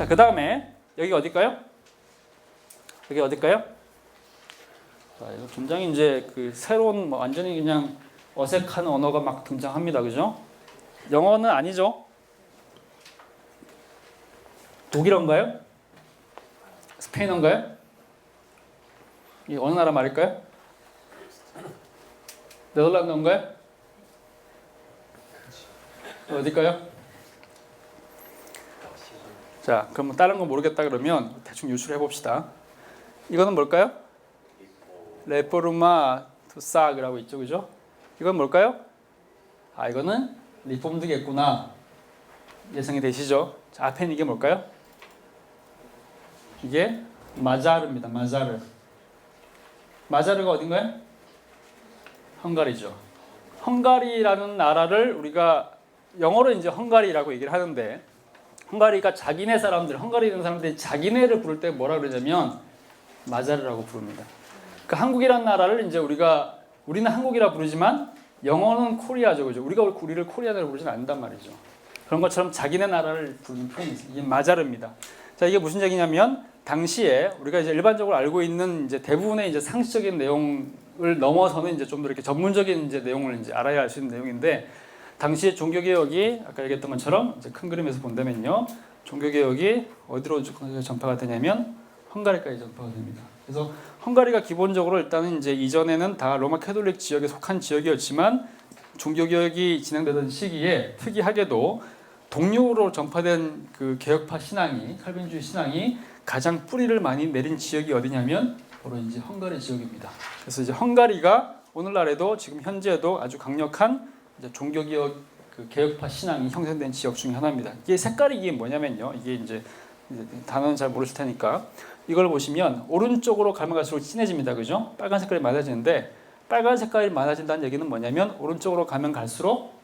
자, 그 다음에 여기가 어딜까요? 여기 어딜까요? 자, 이거 굉장히 이제 그 새로운 뭐 완전히 그냥 어색한 언어가 막 등장합니다. 그죠? 영어는 아니죠? 독일어인가요? 스페인어인가요? 이 어느 나라 말일까요? 네덜란드인가요? 어딜까요? 자, 그럼 다른 거 모르겠다 그러면 대충 유추를 해봅시다. 이거는 뭘까요? 레포르마 투사그라고 있죠, 그죠? 이건 뭘까요? 아, 이거는 리폼드겠구나. 예상이 되시죠? 자, 앞에 있는 이게 뭘까요? 이게 마자르입니다. 마자르. 마자르가 어딘가요? 헝가리죠. 헝가리라는 나라를 우리가 영어로 이제 헝가리라고 얘기를 하는데, 헝가리가 자기네 사람들, 헝가리 있는 사람들이 자기네를 부를 때 뭐라 그러냐면 마자르라고 부릅니다. 그 한국이라는 나라를 이제 우리는 한국이라 부르지만 영어는 코리아죠, 그죠? 우리를 코리아라고 부르지는 않는단 말이죠. 그런 것처럼 자기네 나라를 부르는 표현이 있어요. 이게 마자르입니다. 자, 이게 무슨 얘기냐면 당시에 우리가 이제 일반적으로 알고 있는 이제 대부분의 이제 상식적인 내용을 넘어서는 이제 좀 더 이렇게 전문적인 이제 내용을 이제 알아야 할 수 있는 내용인데, 당시에 종교개혁이 아까 얘기했던 것처럼 이제 큰 그림에서 본다면요, 종교개혁이 어디로 전파가 되냐면 헝가리까지 전파가 됩니다. 그래서 헝가리가 기본적으로 일단은 이제 이전에는 다 로마 캐톨릭 지역에 속한 지역이었지만 종교개혁이 진행되던 시기에 특이하게도 동유로 전파된 그 개혁파 신앙이, 칼빈주의 신앙이 가장 뿌리를 많이 내린 지역이 어디냐면 바로 이제 헝가리 지역입니다. 그래서 이제 헝가리가 오늘날에도 지금 현재도 아주 강력한 이제 종교개혁 그 개혁파 신앙이 형성된 지역 중에 하나입니다. 이게 색깔이 이게 뭐냐면요, 이게 이제 단어는 잘 모르실 테니까 이걸 보시면 오른쪽으로 가면 갈수록 진해집니다, 그죠? 빨간 색깔이 많아지는데, 빨간 색깔이 많아진다는 얘기는 뭐냐면 오른쪽으로 가면 갈수록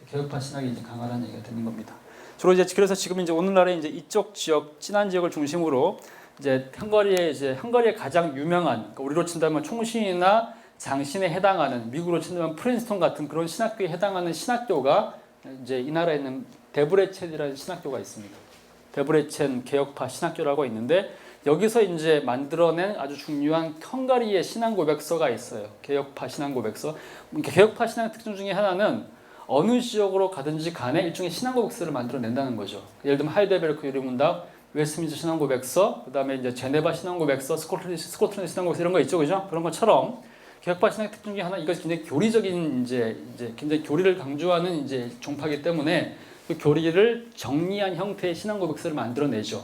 개혁파 신학이 이제 강하다는 얘기가 되는 겁니다. 주로 이제 그래서 지금 이제 오늘날에 이제 이쪽 지역, 진한 지역을 중심으로 이제 헝가리의 가장 유명한, 그러니까 우리로 친다면 총신이나 장신에 해당하는, 미국으로 친다면 프린스턴 같은 그런 신학교에 해당하는 신학교가 이제 이 나라에 있는 데브레첸이라는 신학교가 있습니다. 데브레첸 개혁파 신학교라고 있는데, 여기서 이제 만들어낸 아주 중요한 헝가리의 신앙 고백서가 있어요. 개혁파 신앙 고백서. 개혁파 신앙 특징 중에 하나는 어느 지역으로 가든지 간에 일종의 신앙 고백서를 만들어낸다는 거죠. 예를 들면 하이델베르크 유리문답, 웨스트민스터 신앙 고백서, 그다음에 이제 제네바 신앙 고백서, 스코틀랜드 신앙 고백서 이런 거 있죠, 그죠? 그런 것처럼 개혁파 신앙 특징 중에 하나, 이것이 굉장히 교리적인 이제 굉장히 교리를 강조하는 이제 종파이기 때문에 그 교리를 정리한 형태의 신앙 고백서를 만들어내죠.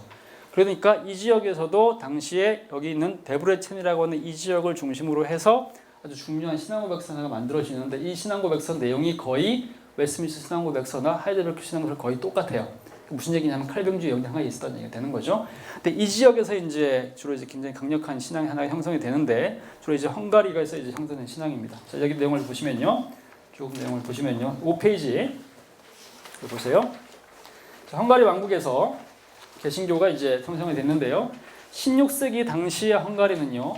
그러니까 이 지역에서도 당시에 여기 있는 데브레첸이라고 하는 이 지역을 중심으로 해서 아주 중요한 신앙고백서 하나가 만들어지는데, 이 신앙고백서 내용이 거의 웨스트민스터 신앙고백서나 하이델베르크 신앙고백서 거의 똑같아요. 무슨 얘기냐면 칼뱅주의 영향이 있었다는 얘기가 되는 거죠. 근데 이 지역에서 이제 주로 이제 굉장히 강력한 신앙 하나가 형성이 되는데, 주로 이제 헝가리가에서 이제 형성된 신앙입니다. 자, 여기 내용을 보시면요, 조금 내용을 보시면요, 5페이지 보세요. 자, 헝가리 왕국에서 개신교가 이제 형성이 됐는데요. 16세기 당시의 헝가리는요,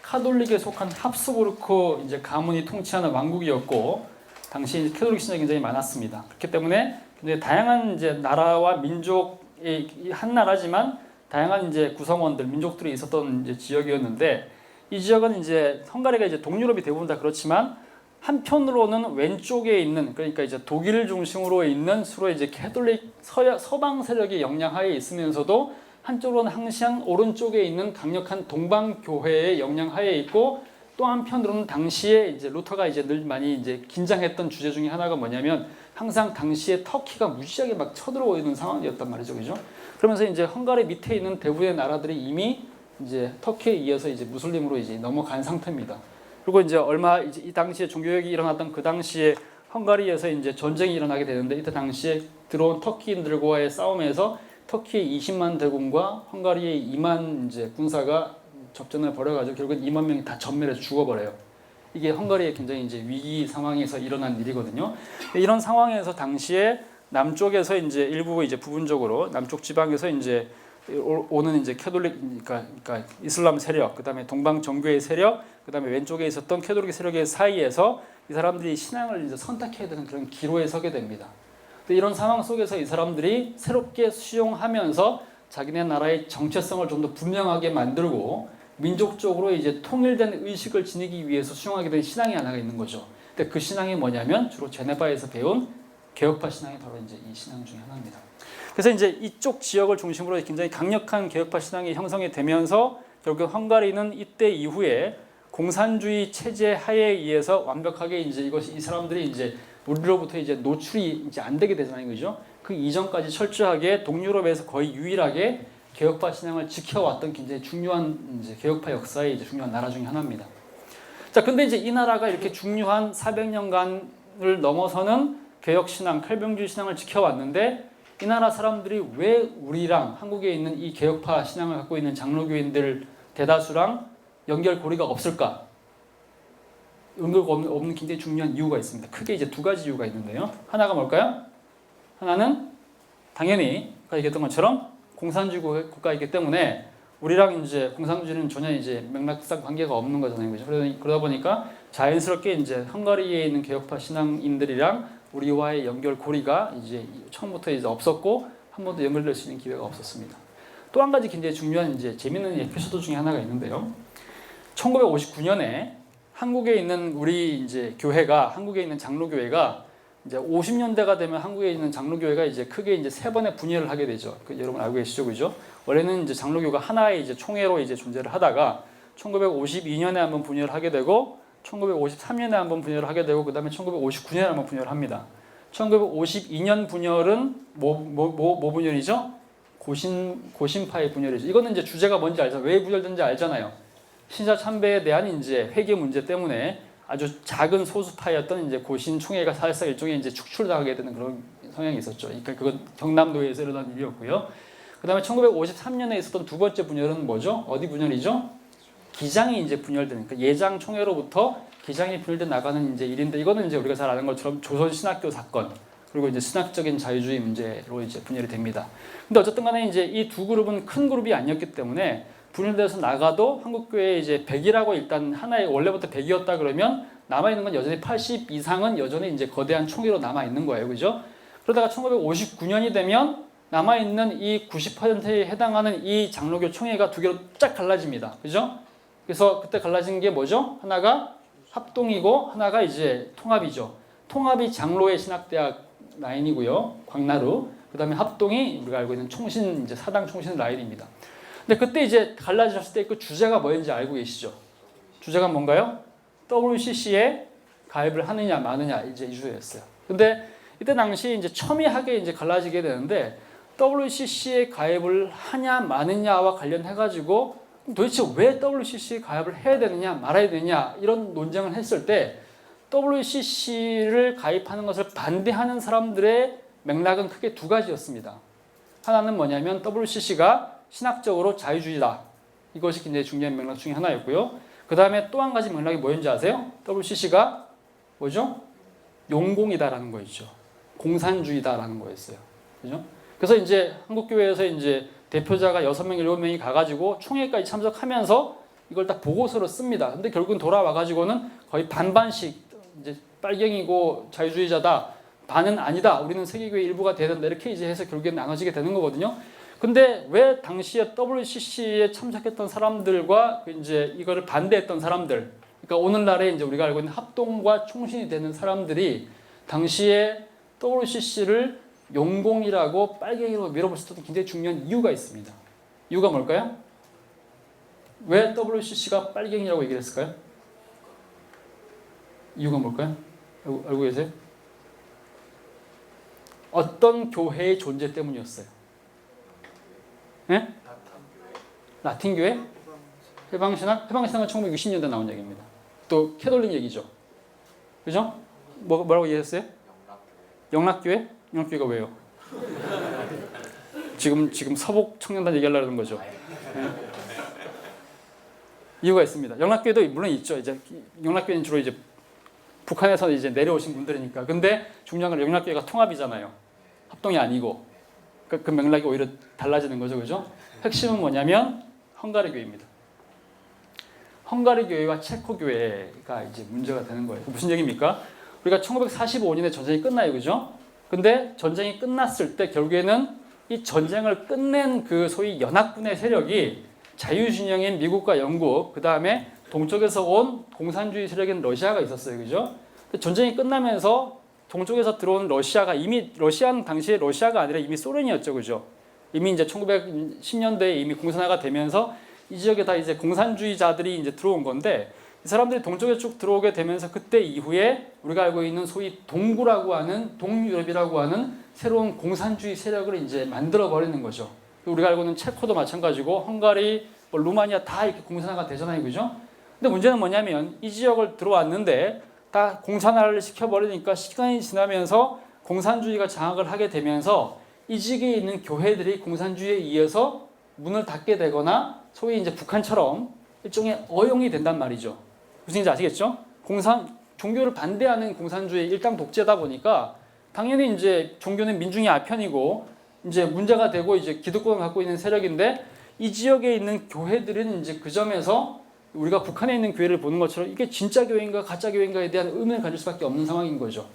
카톨릭에 속한 합스부르크 이제 가문이 통치하는 왕국이었고, 당시 캐톨릭 신앙이 굉장히 많았습니다. 그렇기 때문에 굉장히 다양한 이제 나라와 민족의 한 나라지만 다양한 이제 구성원들, 민족들이 있었던 이제 지역이었는데, 이 지역은 이제 헝가리가 이제 동유럽이 대부분 다 그렇지만 한편으로는 왼쪽에 있는, 그러니까 이제 독일 중심으로 있는 수로 이제 캐톨릭 서방 세력의 영향하에 있으면서도 한쪽으로는 항상 오른쪽에 있는 강력한 동방 교회의 영향하에 있고, 또 한편으로는 당시에 이제 루터가 이제 늘 많이 이제 긴장했던 주제 중에 하나가 뭐냐면 항상 당시에 터키가 무지하게 막 쳐들어오고 있는 상황이었단 말이죠, 그죠? 그러면서 이제 헝가리 밑에 있는 대부분의 나라들이 이미 이제 터키에 이어서 이제 무슬림으로 이제 넘어간 상태입니다. 그리고 이제 이제 이 당시에 종교개혁이 일어났던 그 당시에 헝가리에서 이제 전쟁이 일어나게 되는데, 이때 당시에 들어온 터키인들과의 싸움에서 터키의 20만 대군과 헝가리의 2만 이제 군사가 접전을 벌여가지고 결국 2만 명이 다 전멸해서 죽어버려요. 이게 hun가리의 굉장히 이제 위기 상황에서 일어난 일이거든요. 이런 상황에서 당시에 남쪽에서 이제 일부 이제 부분적으로 남쪽 지방에서 이제 오는 이제 캐톨릭, 그러니까 이슬람 세력, 그다음에 동방 정교의 세력, 그다음에 왼쪽에 있었던 캐톨릭 세력의 사이에서 이 사람들이 신앙을 이제 선택해야 되는 그런 기로에 서게 됩니다. 이런 상황 속에서 이 사람들이 새롭게 수용하면서 자기네 나라의 정체성을 좀 더 분명하게 만들고 민족적으로 이제 통일된 의식을 지니기 위해서 수용하게 된 신앙이 하나가 있는 거죠. 근데 그 신앙이 뭐냐면 주로 제네바에서 배운 개혁파 신앙이 바로 이제 이 신앙 중에 하나입니다. 그래서 이제 이쪽 지역을 중심으로 굉장히 강력한 개혁파 신앙이 형성이 되면서 결국 헝가리는 이때 이후에 공산주의 체제 하에 의해서 완벽하게 이제 이것이 이 사람들이 이제 우리로부터 이제 노출이 이제 안 되게 되잖아요, 그죠? 그 이전까지 철저하게 동유럽에서 거의 유일하게 개혁파 신앙을 지켜왔던 굉장히 중요한 이제 개혁파 역사의 이제 중요한 나라 중에 하나입니다. 자, 근데 이제 이 나라가 이렇게 중요한 400년간을 넘어서는 개혁 신앙, 칼뱅주의 신앙을 지켜왔는데 이 나라 사람들이 왜 우리랑 한국에 있는 이 개혁파 신앙을 갖고 있는 장로교인들 대다수랑 연결고리가 없을까? 연결고리가 없는 굉장히 중요한 이유가 있습니다. 크게 이제 두 가지 이유가 있는데요. 하나가 뭘까요? 하나는 당연히 아까 얘기했던 것처럼 공산주의 국가이기 때문에 우리랑 이제 공산주의는 전혀 이제 맥락상 관계가 없는 거잖아요, 그죠? 그러다 보니까 자연스럽게 이제 헝가리에 있는 개혁파 신앙인들이랑 우리와의 연결고리가 이제 처음부터 이제 없었고 한 번도 연결될 수 있는 기회가 없었습니다. 또 한 가지 굉장히 중요한 이제 재밌는 에피소드 중에 하나가 있는데요. 1959년에 한국에 있는 우리 이제 교회가 한국에 있는 장로교회가 이제 50년대가 되면 한국에 있는 장로교회가 이제 크게 이제 세 번의 분열을 하게 되죠. 여러분 알고 계시죠, 그죠? 원래는 이제 장로교가 하나의 이제 총회로 이제 존재를 하다가 1952년에 한번 분열을 하게 되고 1953년에 한번 분열을 하게 되고 그다음에 1959년에 한번 분열을 합니다. 1952년 분열은 뭐 분열이죠? 고신파의 분열이죠. 이거는 이제 주제가 뭔지 알죠? 왜 분열된지 알잖아요. 신사 참배에 대한 이제 회계 문제 때문에 아주 작은 소수파였던 이제 고신 총회가 사실상 일종의 이제 축출당하게 되는 그런 성향이 있었죠. 그러니까 그건 경남도에서 일어난 일이었고요. 그다음에 1953년에 있었던 두 번째 분열은 뭐죠? 어디 분열이죠? 기장이 이제 분열되는, 그러니까 예장 총회로부터 기장이 분열돼 나가는 이제 일인데 이거는 이제 우리가 잘 아는 것처럼 조선 신학교 사건 그리고 이제 신학적인 자유주의 문제로 이제 분열이 됩니다. 근데 어쨌든 간에 이제 이 두 그룹은 큰 그룹이 아니었기 때문에 분열돼서 나가도 한국교회 이제 100이라고 일단 하나의 원래부터 100이었다 그러면 남아있는 건 여전히 80 이상은 여전히 이제 거대한 총회로 남아있는 거예요. 그죠? 그러다가 1959년이 되면 남아있는 이 90%에 해당하는 이 장로교 총회가 두 개로 쫙 갈라집니다. 그죠? 그래서 그때 갈라진 게 뭐죠? 하나가 합동이고 하나가 이제 통합이죠. 통합이 장로의 신학대학 라인이고요. 광나루. 그 다음에 합동이 우리가 알고 있는 총신, 이제 사당 총신 라인입니다. 근데 그때 이제 갈라졌을 때 그 주제가 뭐였는지 알고 계시죠? 주제가 뭔가요? WCC에 가입을 하느냐 마느냐 이제 이 주제였어요. 근데 이때 당시 이제 첨예하게 이제 갈라지게 되는데 WCC에 가입을 하냐 마느냐와 관련해가지고 도대체 왜 WCC에 가입을 해야 되느냐 말아야 되느냐 이런 논쟁을 했을 때 WCC를 가입하는 것을 반대하는 사람들의 맥락은 크게 두 가지였습니다. 하나는 뭐냐면 WCC가 신학적으로 자유주의다. 이것이 굉장히 중요한 맥락 중에 하나였고요. 그 다음에 또 한 가지 맥락이 뭐였는지 아세요? WCC가 뭐죠? 용공이다라는 거였죠. 공산주의다라는 거였어요. 그죠? 그래서 이제 한국교회에서 이제 대표자가 6명, 7명이 가가지고 총회까지 참석하면서 이걸 다 보고서로 씁니다. 근데 결국은 돌아와가지고는 거의 반반씩 이제 빨갱이고 자유주의자다. 반은 아니다. 우리는 세계교회 일부가 돼야 된다. 이렇게 이제 해서 결국엔 나눠지게 되는 거거든요. 근데 왜 당시에 WCC에 참석했던 사람들과 이제 이거를 반대했던 사람들, 그러니까 오늘날에 이제 우리가 알고 있는 합동과 총신이 되는 사람들이 당시에 WCC를 용공이라고 빨갱이로 밀어볼 수 있었던 굉장히 중요한 이유가 있습니다. 이유가 뭘까요? 왜 WCC가 빨갱이라고 얘기를 했을까요? 이유가 뭘까요? 알고 계세요? 어떤 교회의 존재 때문이었어요? 네? 라틴 교회? 해방신학? 해방신학은 1960년대 나온 얘기입니다. 또 캐톨릭 얘기죠. 그죠? 뭐라고 얘기했어요? 영락교회? 영락교회가 왜요? 지금 서복 청년단 얘기하려는 거죠. 네. 이유가 있습니다. 영락교회도 물론 있죠. 이제 영락교회는 주로 이제 북한에서 이제 내려오신 분들이니까. 근데 중요한 건 영락교회가 통합이잖아요. 합동이 아니고. 그 맥락이 오히려 달라지는 거죠. 그죠? 핵심은 뭐냐면 헝가리 교회입니다. 헝가리 교회와 체코 교회가 이제 문제가 되는 거예요. 무슨 얘기입니까? 우리가 1945년에 전쟁이 끝나요. 그죠? 근데 전쟁이 끝났을 때 결국에는 이 전쟁을 끝낸 그 소위 연합군의 세력이 자유진영인 미국과 영국, 그 다음에 동쪽에서 온 공산주의 세력인 러시아가 있었어요, 그죠? 전쟁이 끝나면서 동쪽에서 들어온 러시아가 이미 러시아는 당시에 러시아가 아니라 이미 소련이었죠, 그죠? 이미 이제 1910년대에 이미 공산화가 되면서 이 지역에 다 이제 공산주의자들이 이제 들어온 건데 이 사람들이 동쪽에 쭉 들어오게 되면서 그때 이후에 우리가 알고 있는 소위 동구라고 하는 동유럽이라고 하는 새로운 공산주의 세력을 이제 만들어 버리는 거죠. 우리가 알고 있는 체코도 마찬가지고 헝가리, 뭐 루마니아 다 이렇게 공산화가 되잖아요, 그죠? 근데 문제는 뭐냐면 이 지역을 들어왔는데 다 공산화를 시켜버리니까 시간이 지나면서 공산주의가 장악을 하게 되면서 이 지역에 있는 교회들이 공산주의에 의해서 문을 닫게 되거나 소위 이제 북한처럼 일종의 어용이 된단 말이죠. 무슨 얘기인지 아시겠죠? 종교를 반대하는 공산주의 일당 독재다 보니까 당연히 이제 종교는 민중의 아편이고 이제 문제가 되고 이제 기득권을 갖고 있는 세력인데 이 지역에 있는 교회들은 이제 그 점에서 우리가 북한에 있는 교회를 보는 것처럼 이게 진짜 교회인가 가짜 교회인가에 대한 의문을 가질 수밖에 없는 상황인 거죠.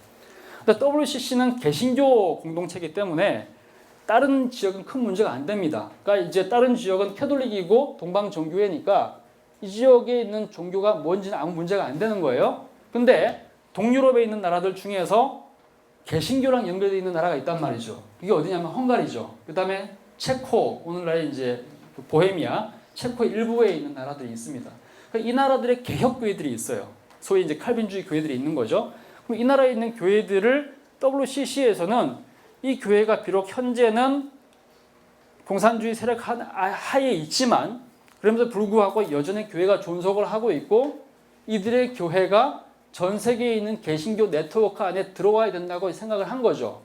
근데 WCC는 개신교 공동체이기 때문에 다른 지역은 큰 문제가 안 됩니다. 그러니까 이제 다른 지역은 캐톨릭이고 동방 종교회니까 이 지역에 있는 종교가 뭔지는 아무 문제가 안 되는 거예요. 근데 동유럽에 있는 나라들 중에서 개신교랑 연결되어 있는 나라가 있단 말이죠. 이게 어디냐면 헝가리죠. 그 다음에 체코, 오늘날 이제 보헤미아, 체코 일부에 있는 나라들이 있습니다. 그러니까 이 나라들의 개혁교회들이 있어요. 소위 이제 칼빈주의 교회들이 있는 거죠. 그럼 이 나라에 있는 교회들을 WCC에서는 이 교회가 비록 현재는 공산주의 세력 하에 있지만 그러면서 불구하고 여전히 교회가 존속을 하고 있고 이들의 교회가 전 세계에 있는 개신교 네트워크 안에 들어와야 된다고 생각을 한 거죠.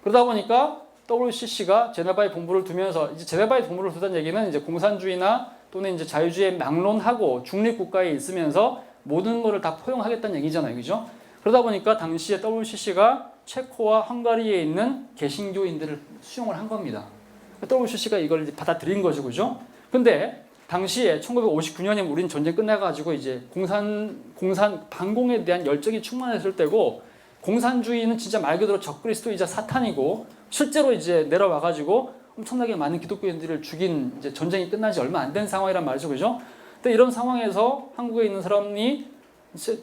그러다 보니까 WCC가 제네바에 본부를 두면서 이제 제네바에 본부를 두다는 얘기는 이제 공산주의나 또는 이제 자유주의에 막론하고 중립 국가에 있으면서 모든 것을 다 포용하겠다는 얘기잖아요, 그죠? 그러다 보니까 당시에 WCC가 체코와 헝가리에 있는 개신교인들을 수용을 한 겁니다. WCC가 이걸 이제 받아들인 거죠, 그죠? 근데 당시에 1959년에 우린 전쟁 끝나가지고 이제 공산 반공에 대한 열정이 충만했을 때고 공산주의는 진짜 말 그대로 적그리스도이자 사탄이고 실제로 이제 내려와가지고 엄청나게 많은 기독교인들을 죽인 이제 전쟁이 끝난 지 얼마 안 된 상황이란 말이죠, 그죠? 근데 이런 상황에서 한국에 있는 사람이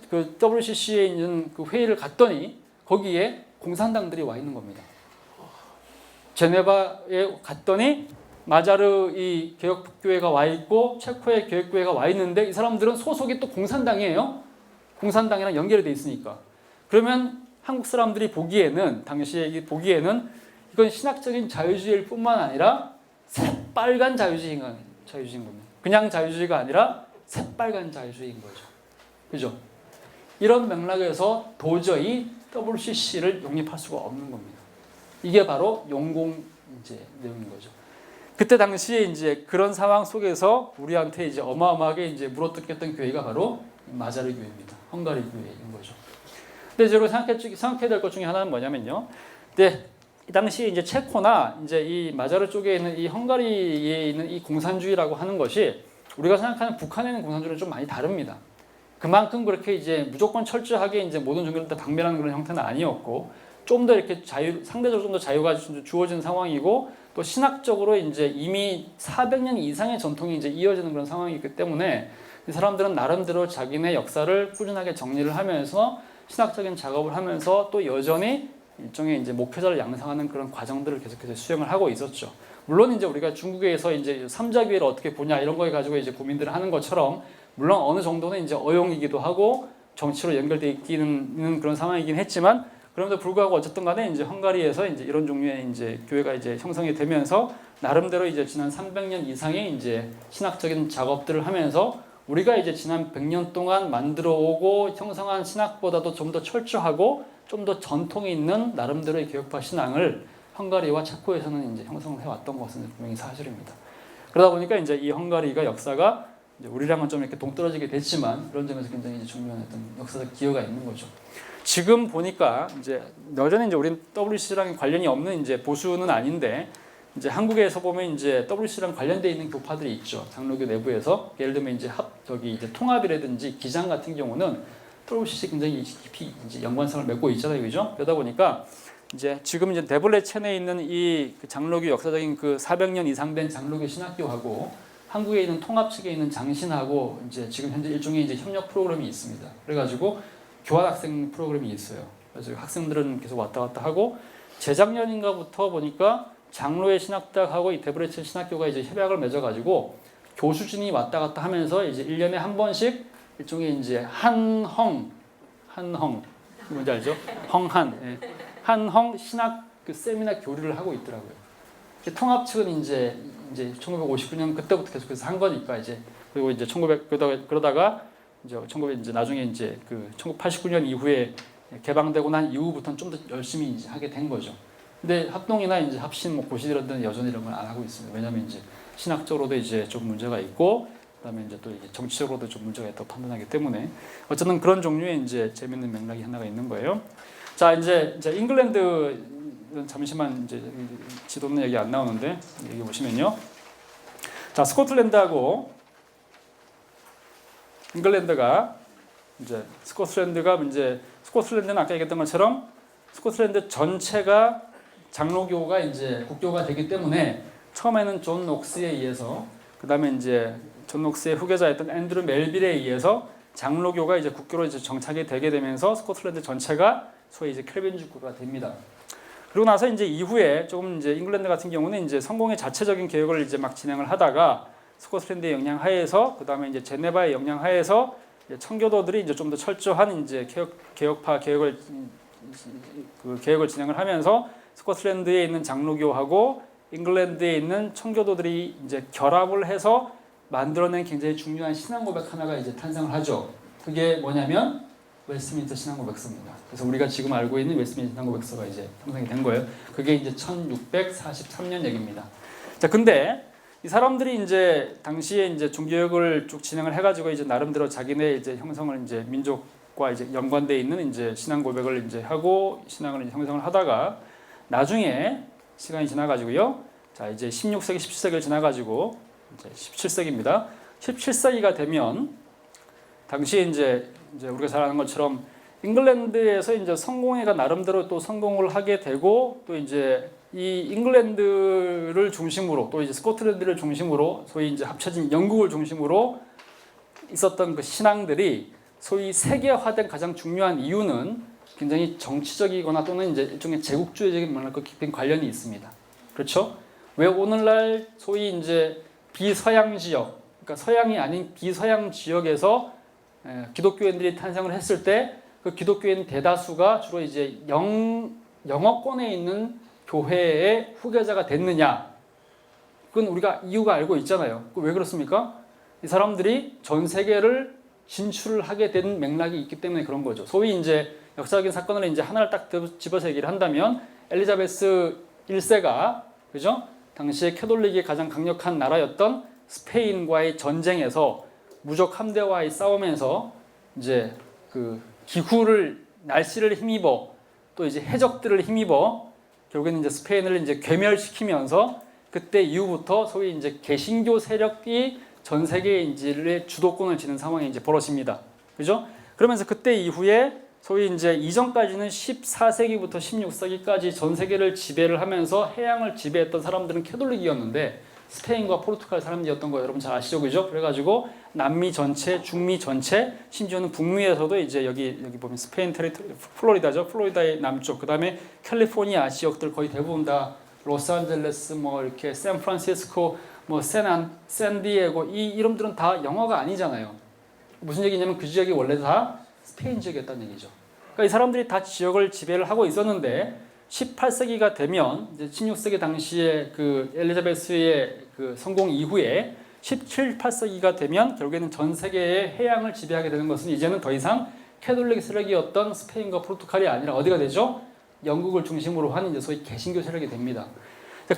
그 WCC에 있는 그 회의를 갔더니 거기에 공산당들이 와 있는 겁니다. 제네바에 갔더니 마자르 이 개혁교회가 와 있고 체코의 개혁교회가 와 있는데 이 사람들은 소속이 또 공산당이에요. 공산당이랑 연결이 돼 있으니까. 그러면 한국 사람들이 보기에는 당시에 보기에는 이건 신학적인 자유주의일 뿐만 아니라 새빨간 자유주의인 겁니다. 그냥 자유주의가 아니라 새빨간 자유주의인 거죠. 그죠? 이런 맥락에서 도저히 WCC를 용립할 수가 없는 겁니다. 이게 바로 용공 이제 내용인 거죠. 그때 당시에 이제 그런 상황 속에서 우리한테 이제 어마어마하게 이제 물어뜯겼던 교회가 바로 마자르 교회입니다. 헝가리 교회인 거죠. 근데 이제 생각해야 될 것 중에 하나는 뭐냐면요. 근데 이 당시 이제 체코나 이제 이 마자르 쪽에 있는 이 헝가리에 있는 이 공산주의라고 하는 것이 우리가 생각하는 북한에 있는 공산주의는 좀 많이 다릅니다. 그만큼 그렇게 이제 무조건 철저하게 이제 모든 종교를 다 박멸하는 그런 형태는 아니었고 좀 더 이렇게 상대적으로 좀 더 자유가 주어진 상황이고 또 신학적으로 이제 이미 400년 이상의 전통이 이제 이어지는 그런 상황이기 때문에 이 사람들은 나름대로 자기네 역사를 꾸준하게 정리를 하면서 신학적인 작업을 하면서 또 여전히 일종의 이제 목회자를 양성하는 그런 과정들을 계속해서 수행을 하고 있었죠. 물론 이제 우리가 중국에서 이제 삼자교회를 어떻게 보냐 이런 거에 가지고 이제 고민들을 하는 것처럼 물론 어느 정도는 이제 어용이기도 하고 정치로 연결되어 있는 그런 상황이긴 했지만 그럼에도 불구하고 어쨌든 간에 이제 헝가리에서 이제 이런 종류의 이제 교회가 이제 형성이 되면서 나름대로 이제 지난 300년 이상의 이제 신학적인 작업들을 하면서 우리가 이제 지난 100년 동안 만들어 오고 형성한 신학보다도 좀 더 철저하고 좀 더 전통이 있는 나름대로의 교역파 신앙을 헝가리와 체코에서는 이제 형성을 해왔던 것은 분명히 사실입니다. 그러다 보니까 이제 이 헝가리가 역사가 이제 우리랑은 좀 이렇게 동떨어지게 됐지만 그런 점에서 굉장히 이제 중요한 어떤 역사적 기여가 있는 거죠. 지금 보니까 이제 여전히 이제 우린 WCC랑 관련이 없는 이제 보수는 아닌데 이제 한국에서 보면 이제 WCC랑 관련돼 있는 교파들이 있죠. 장로교 내부에서 예를 들면 이제 이제 통합이라든지 기장 같은 경우는 WCC 굉장히 깊이 이제 연관성을 맺고 있잖아요, 그죠? 그러다 보니까 이제 지금 이제 데블레첸에 있는 이 장로교 역사적인 그 400년 이상 된 장로교 신학교하고 한국에 있는 통합 측에 있는 장신하고 이제 지금 현재 일종의 이제 협력 프로그램이 있습니다. 그래가지고 교환 학생 프로그램이 있어요. 그래서 학생들은 계속 왔다 갔다 하고 재작년인가부터 보니까 장로의 신학대학하고 이 데브레첸 신학교가 이제 협약을 맺어가지고 교수진이 왔다 갔다 하면서 이제 1년에 한 번씩 일종의 이제 한헝 뭔지 알죠? 헝한 예. 한헝 신학 그 세미나 교류를 하고 있더라고요. 통합 측은 이제 1959년 그때부터 계속해서 한 거니까 이제 그리고 이제 1900 그러다가 이제 1900 이제 나중에 이제 그 1989년 이후에 개방되고 난 이후부터는 좀 더 열심히 이제 하게 된 거죠. 근데 합동이나 이제 합신 뭐 고시 이런 데는 여전히 이런 걸 안 하고 있습니다. 왜냐하면 이제 신학적으로도 이제 좀 문제가 있고 그다음에 이제 또 이게 정치적으로도 좀 문제가 있다고 판단하기 때문에 어쨌든 그런 종류의 이제 재밌는 맥락이 하나가 있는 거예요. 자 이제 잉글랜드 잠시만 이제 지도는 여기 안 나오는데 여기 보시면요. 자 스코틀랜드하고 잉글랜드가 이제 스코틀랜드는 아까 얘기했던 것처럼 스코틀랜드 전체가 장로교가 이제 국교가 되기 때문에 처음에는 존 녹스에 의해서 그다음에 이제 존 녹스의 후계자였던 앤드루 멜빌에 의해서 장로교가 이제 국교로 이제 정착이 되게 되면서 스코틀랜드 전체가 소위 이제 켈빈주교가 됩니다. 그리고 나서 이제 이후에 조금 이제 잉글랜드 같은 경우는 이제 성공의 자체적인 개혁을 이제 막 진행을 하다가 스코틀랜드의 영향 하에서 그다음에 이제 제네바의 영향 하에서 청교도들이 이제 좀 더 철저한 이제 개혁파 개혁을 진행을 하면서 스코틀랜드에 있는 장로교하고 잉글랜드에 있는 청교도들이 이제 결합을 해서 만들어낸 굉장히 중요한 신앙 고백 하나가 이제 탄생을 하죠. 그게 뭐냐면 웨스트민스터 신앙 고백서입니다. 그래서 우리가 지금 알고 있는 웨스트민스터 신앙 고백서가 이제 형성이 된 거예요. 그게 이제 1643년 얘기입니다. 자, 근데 이 사람들이 이제 당시에 이제 종교개혁을 쭉 진행을 해가지고 이제 나름대로 자기네 이제 형성을 이제 민족과 이제 연관돼 있는 이제 신앙 고백을 이제 하고 신앙을 이제 형성을 하다가 나중에 시간이 지나가지고요. 자 이제 16세기, 17세기를 지나가지고 이제 17세기입니다. 17세기가 되면 당시에 이제 우리가 잘 아는 것처럼 잉글랜드에서 이제 성공회가 나름대로 또 성공을 하게 되고 또 이제 이 잉글랜드를 중심으로 또 이제 스코틀랜드를 중심으로 소위 이제 합쳐진 영국을 중심으로 있었던 그 신앙들이 소위 세계화된 가장 중요한 이유는 굉장히 정치적이거나 또는 이제 일종의 제국주의적인 맥락과 깊은 관련이 있습니다. 그렇죠? 왜 오늘날 소위 이제 비서양 지역, 그러니까 서양이 아닌 비서양 지역에서 기독교인들이 탄생을 했을 때 그 기독교인 대다수가 주로 이제 영어권에 있는 교회의 후계자가 됐느냐? 그건 우리가 이유가 알고 있잖아요. 왜 그렇습니까? 이 사람들이 전 세계를 진출을 하게 된 맥락이 있기 때문에 그런 거죠. 소위 이제 역사적인 사건을 이제 하나를 딱 집어서 얘기를 한다면 엘리자베스 1세가 그죠? 당시에 캐톨릭이 가장 강력한 나라였던 스페인과의 전쟁에서 무적 함대와의 싸움에서 이제 그 기후를 날씨를 힘입어 또 이제 해적들을 힘입어 결국에는 이제 스페인을 이제 괴멸시키면서 그때 이후부터 소위 이제 개신교 세력이 전 세계의 이제 주도권을 지는 상황이 이제 벌어집니다. 그죠? 그러면서 그때 이후에 소위 이제 이전까지는 14세기부터 16세기까지 전 세계를 지배를 하면서 해양을 지배했던 사람들은 캐톨릭이었는데 스페인과 포르투갈 사람들이었던 거 여러분 잘 아시죠, 그죠? 그래가지고 남미 전체, 중미 전체, 심지어는 북미에서도 이제 여기 보면 스페인 테리토리, 플로리다죠, 플로리다의 남쪽, 그 다음에 캘리포니아 지역들 거의 대부분 다 로스안젤레스, 뭐 이렇게 샌프란시스코, 뭐 샌디에고 이 이름들은 다 영어가 아니잖아요. 무슨 얘기냐면 그 지역이 원래 다 스페인 지역이었다는 얘기죠. 그러니까 이 사람들이 다 지역을 지배를 하고 있었는데 18세기가 되면 이제 16세기 당시에 그 엘리자베스의 그 성공 이후에 17, 18세기가 되면 결국에는 전 세계의 해양을 지배하게 되는 것은 이제는 더 이상 캐톨릭 세력이었던 스페인과 포르투갈이 아니라 어디가 되죠? 영국을 중심으로 한 이제 소위 개신교 세력이 됩니다.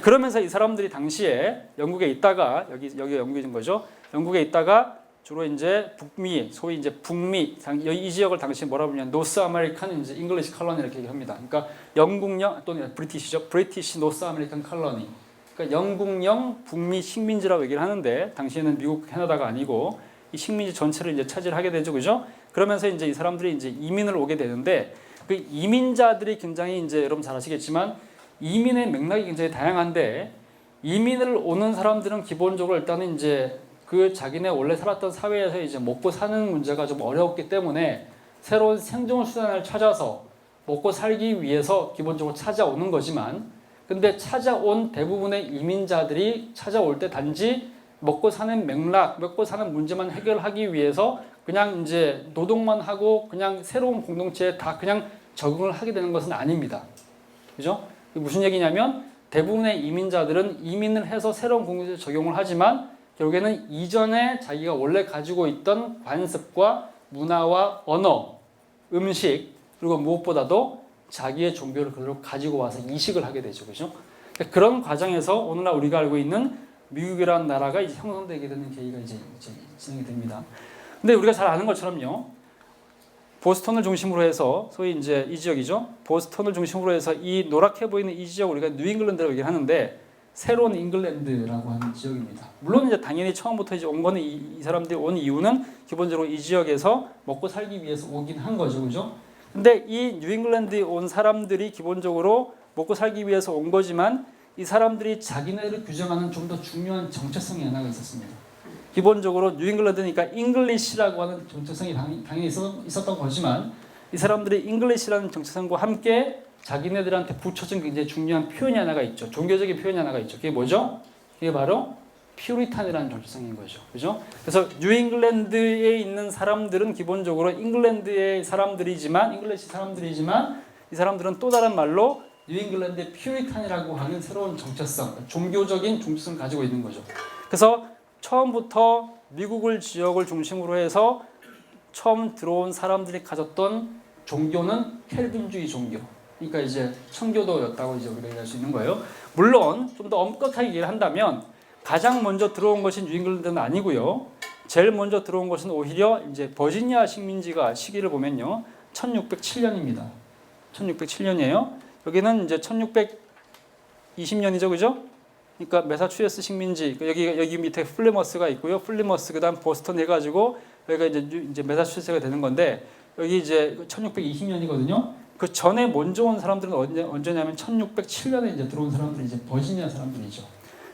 그러면서 이 사람들이 당시에 영국에 있다가 여기가 영국인 거죠. 영국에 있다가 주로 이제 북미, 소위 이제 북미, 이 지역을 당시 뭐라 부르냐면 노스 아메리칸 이제 잉글리시 칼로니 이렇게 얘기합니다. 그러니까 영국령 또는 브리티시죠. 브리티시 노스 아메리칸 칼로니. 그러니까 영국령 북미 식민지라고 얘기를 하는데 당시에는 미국, 캐나다가 아니고 이 식민지 전체를 이제 차지를 하게 되죠, 그죠? 그러면서 이제 이 사람들이 이제 이민을 오게 되는데 그 이민자들이 굉장히 이제 여러분 잘 아시겠지만 이민의 맥락이 굉장히 다양한데 이민을 오는 사람들은 기본적으로 일단은 이제 그 자기네 원래 살았던 사회에서 이제 먹고 사는 문제가 좀 어려웠기 때문에 새로운 생존 수단을 찾아서 먹고 살기 위해서 기본적으로 찾아오는 거지만 근데 찾아온 대부분의 이민자들이 찾아올 때 단지 먹고 사는 맥락, 먹고 사는 문제만 해결하기 위해서 그냥 이제 노동만 하고 그냥 새로운 공동체에 다 그냥 적응을 하게 되는 것은 아닙니다. 그죠? 무슨 얘기냐면 대부분의 이민자들은 이민을 해서 새로운 공동체에 적용을 하지만 결국에는 이전에 자기가 원래 가지고 있던 관습과 문화와 언어, 음식 그리고 무엇보다도 자기의 종교를 그대로 가지고 와서 이식을 하게 되죠. 그죠? 그런 과정에서 오늘날 우리가 알고 있는 미국이라는 나라가 이제 형성되게 되는 계기가 이제 진행이 됩니다. 근데 우리가 잘 아는 것처럼요. 보스턴을 중심으로 해서 소위 이제 이 지역이죠. 보스턴을 중심으로 해서 이 노랗게 보이는 이 지역 우리가 뉴잉글랜드라고 얘기를 하는데 새로운 잉글랜드라고 하는 지역입니다. 물론 이제 당연히 처음부터 이제 온 거는 이 사람들이 온 이유는 기본적으로 이 지역에서 먹고 살기 위해서 오긴 한 거죠. 그죠? 근데 이 뉴잉글랜드에 온 사람들이 기본적으로 먹고 살기 위해서 온 거지만 이 사람들이 자기네를 규정하는 좀 더 중요한 정체성이 하나가 있었습니다. 기본적으로 뉴잉글랜드니까 잉글리시라고 하는 정체성이 당연히 있었던 거지만 이 사람들이 잉글리시라는 정체성과 함께 자기네들한테 붙여진 굉장히 중요한 표현이 하나가 있죠. 종교적인 표현이 하나가 있죠. 그게 뭐죠? 그게 바로 퓨리탄이라는 정체성인 거죠. 그죠? 그래서 뉴잉글랜드에 있는 사람들은 기본적으로 잉글랜드의 사람들이지만 잉글리시 사람들이지만 이 사람들은 또 다른 말로 뉴잉글랜드의 퓨리탄이라고 하는 새로운 정체성, 종교적인 정체성을 가지고 있는 거죠. 그래서 처음부터 미국을 지역을 중심으로 해서 처음 들어온 사람들이 가졌던 종교는 켈빈주의 종교. 그러니까 이제 청교도였다고 이제 우리가 얘기할 수 있는 거예요. 물론 좀 더 엄격하게 얘기를 한다면 가장 먼저 들어온 것이 뉴잉글랜드는 아니고요. 제일 먼저 들어온 것은 오히려 이제 버지니아 식민지가 시기를 보면요. 1607년입니다. 1607년이에요. 여기는 이제 1620년이죠. 그죠? 그러니까 매사추세츠 식민지 여기 밑에 플리머스가 있고요. 플리머스 그다음 보스턴 해 가지고 여기가 이제 매사추세츠가 되는 건데 여기 이제 1620년이거든요. 그 전에 먼저 온 사람들은 언제냐면 1607년에 이제 들어온 사람들이 이제 버지니아 사람들이죠.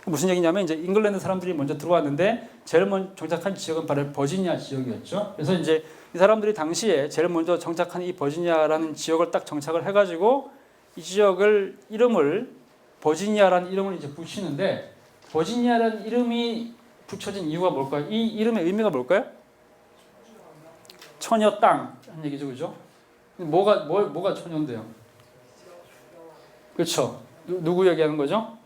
무슨 얘기냐면 이제 잉글랜드 사람들이 먼저 들어왔는데 제일 먼저 정착한 지역은 바로 버지니아 지역이었죠. 그래서 이제 이 사람들이 당시에 제일 먼저 정착한 이 버지니아라는 지역을 딱 정착을 해가지고 이 지역을 이름을 버지니아라는 이름을 이제 붙이는데 버지니아라는 이름이 붙여진 이유가 뭘까요? 이 이름의 의미가 뭘까요? 처녀 땅 하는 얘기죠, 그죠? 뭐가 처녀인데요? 그렇죠. 누구 얘기하는 거죠?